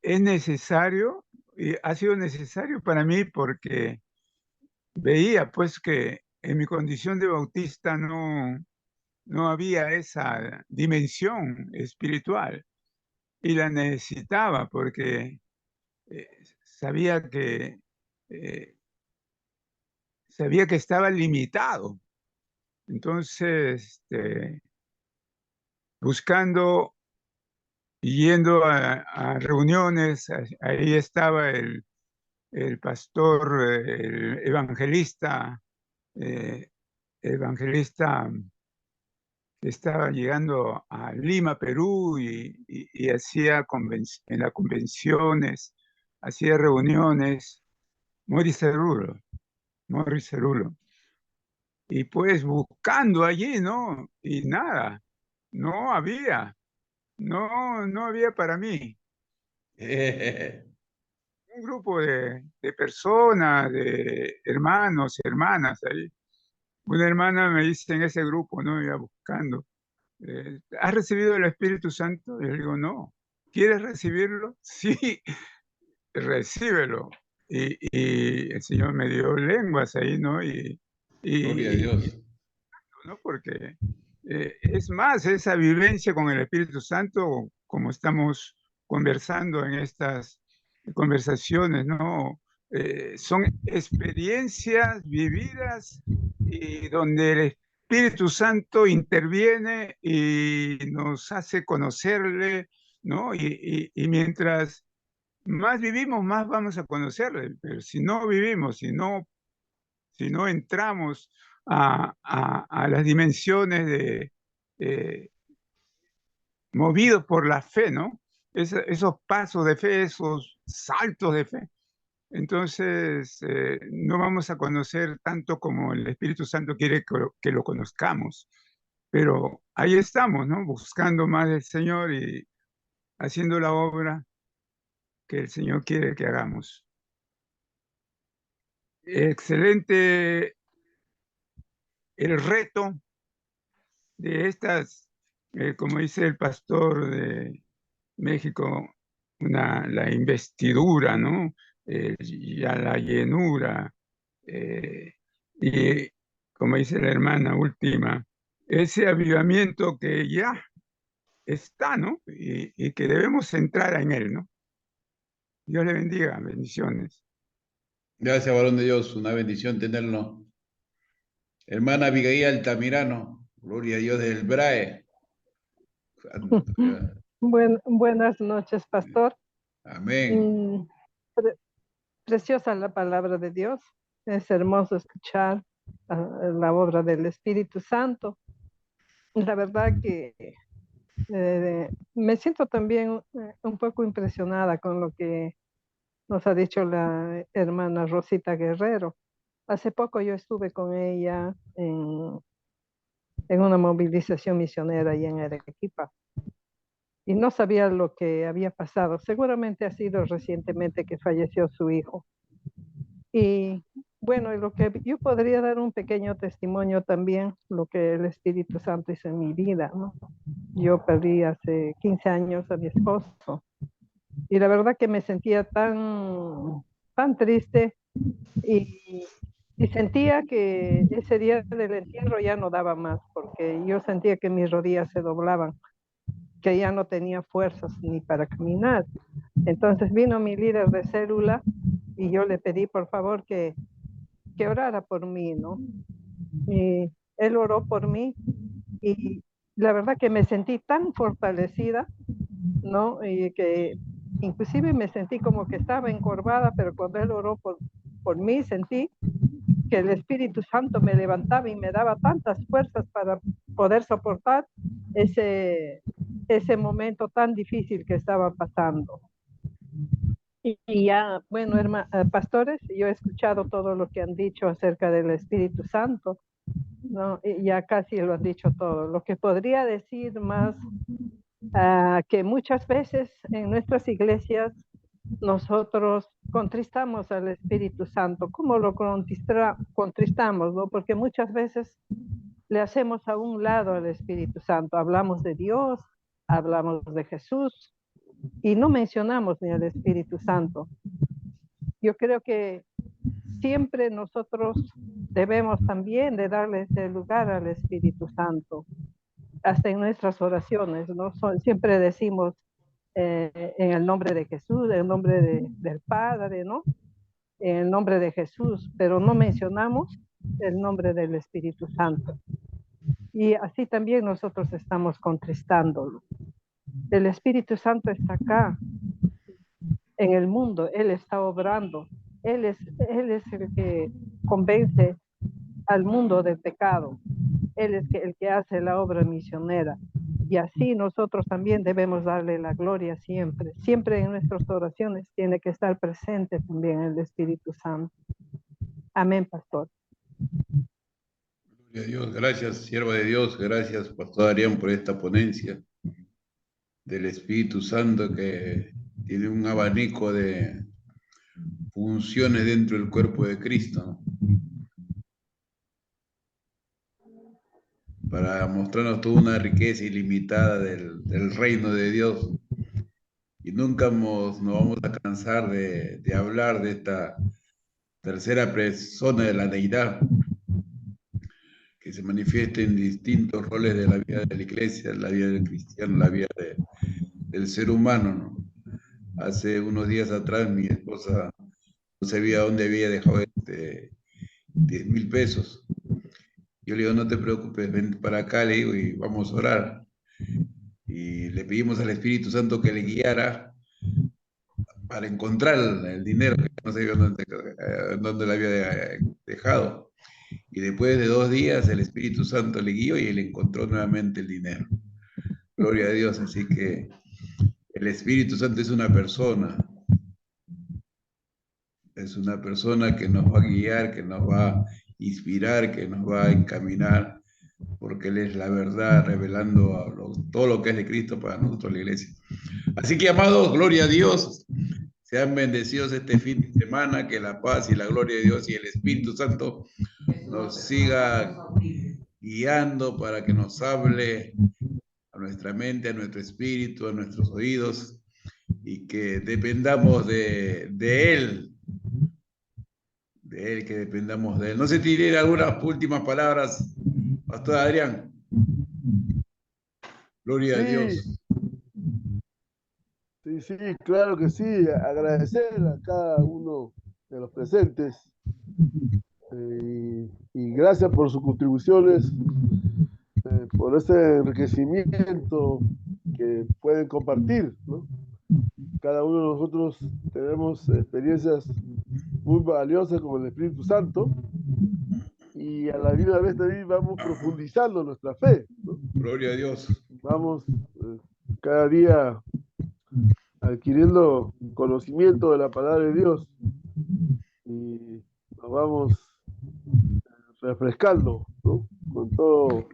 Es necesario y ha sido necesario para mí porque veía pues que en mi condición de bautista no había esa dimensión espiritual y la necesitaba porque eh, sabía que eh, sabía que estaba limitado. Entonces, buscando y yendo a reuniones, ahí estaba el pastor, el eh, evangelista que estaba llegando a Lima, Perú, y hacía en las convenciones, hacía reuniones, Morris Cerulo. Y pues buscando allí, ¿no? Y nada, no había para mí. Un grupo de personas, de hermanos, hermanas ahí. Una hermana me dice en ese grupo, ¿no? Iba buscando, ¿has recibido el Espíritu Santo? Y yo le digo, no. ¿Quieres recibirlo? Sí, recíbelo. Y el Señor me dio lenguas ahí, ¿no? Gloria a Y, Dios. ¿no? Porque es más, esa vivencia con el Espíritu Santo, como estamos conversando en estas conversaciones, ¿no? Son experiencias vividas y donde el Espíritu Santo interviene y nos hace conocerle, ¿no? Y mientras más vivimos, más vamos a conocerle, pero si no vivimos, si no entramos a las dimensiones eh, movidos por la fe, ¿no? Esos pasos de fe, esos saltos de fe. Entonces, no vamos a conocer tanto como el Espíritu Santo quiere que lo conozcamos. Pero ahí estamos, ¿no? Buscando más del Señor y haciendo la obra que el Señor quiere que hagamos. Excelente el reto de estas, como dice el pastor de México, la investidura, ¿no? Ya la llenura, y como dice la hermana última, ese avivamiento que ya está, ¿no? Y que debemos entrar en él, ¿no? Dios le bendiga, bendiciones. Gracias, varón de Dios. Una bendición tenerlo. Hermana Abigail Altamirano. Gloria a Dios del BRAE. Buenas noches, pastor. Amén. Preciosa la palabra de Dios. Es hermoso escuchar la obra del Espíritu Santo. La verdad que me siento también un poco impresionada con lo que nos ha dicho la hermana Rosita Guerrero. Hace poco yo estuve con ella en una movilización misionera allá en Arequipa y no sabía lo que había pasado. Seguramente ha sido recientemente que falleció su hijo. Y bueno, lo que yo podría dar un pequeño testimonio también, lo que el Espíritu Santo hizo en mi vida, ¿no? Yo perdí hace 15 años a mi esposo y la verdad que me sentía tan triste y sentía que ese día del entierro ya no daba más, porque yo sentía que mis rodillas se doblaban, que ya no tenía fuerzas ni para caminar. Entonces vino mi líder de célula y yo le pedí por favor que orara por mí, ¿no? Y él oró por mí y la verdad que me sentí tan fortalecida ¿no? Y que inclusive me sentí como que estaba encorvada, pero cuando él oró por mí, sentí que el Espíritu Santo me levantaba y me daba tantas fuerzas para poder soportar ese momento tan difícil que estaba pasando. Y ya, bueno, pastores, yo he escuchado todo lo que han dicho acerca del Espíritu Santo, ¿no? Y ya casi lo han dicho todo. Lo que podría decir más, que muchas veces en nuestras iglesias nosotros contristamos al Espíritu Santo. ¿Cómo lo contristamos, no? Porque muchas veces le hacemos a un lado al Espíritu Santo. Hablamos de Dios, hablamos de Jesús y no mencionamos ni al Espíritu Santo. Yo creo que siempre nosotros debemos también de darle ese lugar al Espíritu Santo, hasta en nuestras oraciones, ¿no? Siempre decimos en el nombre de Jesús, en el nombre del Padre, ¿no? En el nombre de Jesús, pero no mencionamos el nombre del Espíritu Santo. Y así también nosotros estamos contristándolo. El Espíritu Santo está acá, en el mundo, Él está obrando. Él es el que convence al mundo del pecado. Él es el que hace la obra misionera. Y así nosotros también debemos darle la gloria siempre. Siempre en nuestras oraciones tiene que estar presente también el Espíritu Santo. Amén, pastor. Gloria a Dios. Gracias, sierva de Dios. Gracias, pastor Adrián, por esta ponencia del Espíritu Santo, que tiene un abanico de funciones dentro del cuerpo de Cristo, ¿no? Para mostrarnos toda una riqueza ilimitada del reino de Dios. Y nunca nos vamos a cansar de hablar de esta tercera persona de la deidad, que se manifiesta en distintos roles de la vida de la iglesia, la vida del cristiano, la vida del ser humano, ¿no? Hace unos días atrás mi esposa no sabía dónde había dejado 10,000 pesos. Yo le digo, no te preocupes, ven para acá, le digo, y vamos a orar. Y le pedimos al Espíritu Santo que le guiara para encontrar el dinero, que no sabía dónde lo había dejado. Y después de 2 días el Espíritu Santo le guió y él encontró nuevamente el dinero. Gloria a Dios. Así que el Espíritu Santo es una persona. Es una persona que nos va a guiar, que nos va a inspirar, que nos va a encaminar, porque Él es la verdad, revelando todo lo que es de Cristo para nosotros, la iglesia. Así que, amados, gloria a Dios. Sean bendecidos este fin de semana, que la paz y la gloria de Dios y el Espíritu Santo nos siga guiando para que nos hable a nuestra mente, a nuestro espíritu, a nuestros oídos, y que dependamos de Él, que dependamos de Él. No sé si tiene algunas últimas palabras, Pastor Adrián. Gloria a Dios. Sí, claro que sí. Agradecer a cada uno de los presentes y gracias por sus contribuciones, por ese enriquecimiento que pueden compartir, ¿no? Cada uno de nosotros tenemos experiencias muy valiosas con el Espíritu Santo y a la misma vez también vamos profundizando nuestra fe, ¿no? Gloria a Dios. Vamos cada día adquiriendo conocimiento de la palabra de Dios y nos vamos refrescando, ¿no? Con todo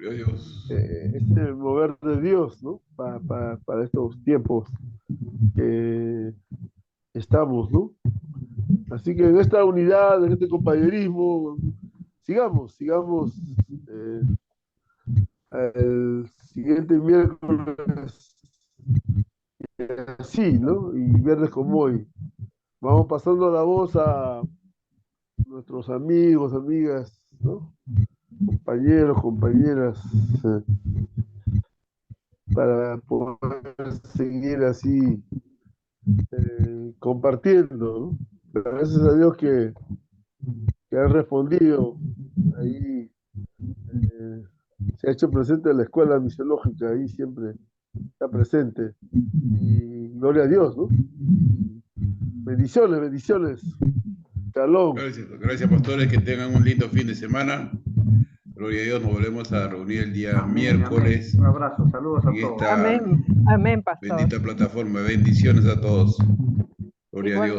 este mover de Dios, ¿no? Para estos tiempos que estamos, ¿no? Así que en esta unidad, en este compañerismo, sigamos el siguiente miércoles así, ¿no? Y viernes como hoy. Vamos pasando la voz a nuestros amigos, amigas, ¿no? Compañeros, compañeras, para poder seguir así compartiendo, ¿no? Pero gracias a Dios que han respondido. Ahí se ha hecho presente la escuela misiológica, ahí siempre está presente. Y gloria a Dios, ¿no? Bendiciones, bendiciones. Shalom. Gracias, pastores, que tengan un lindo fin de semana. Gloria a Dios, nos volvemos a reunir el día miércoles. Amén. Un abrazo, saludos a todos. Amén, amén, pastor. Bendita plataforma, bendiciones a todos. Gloria a Dios.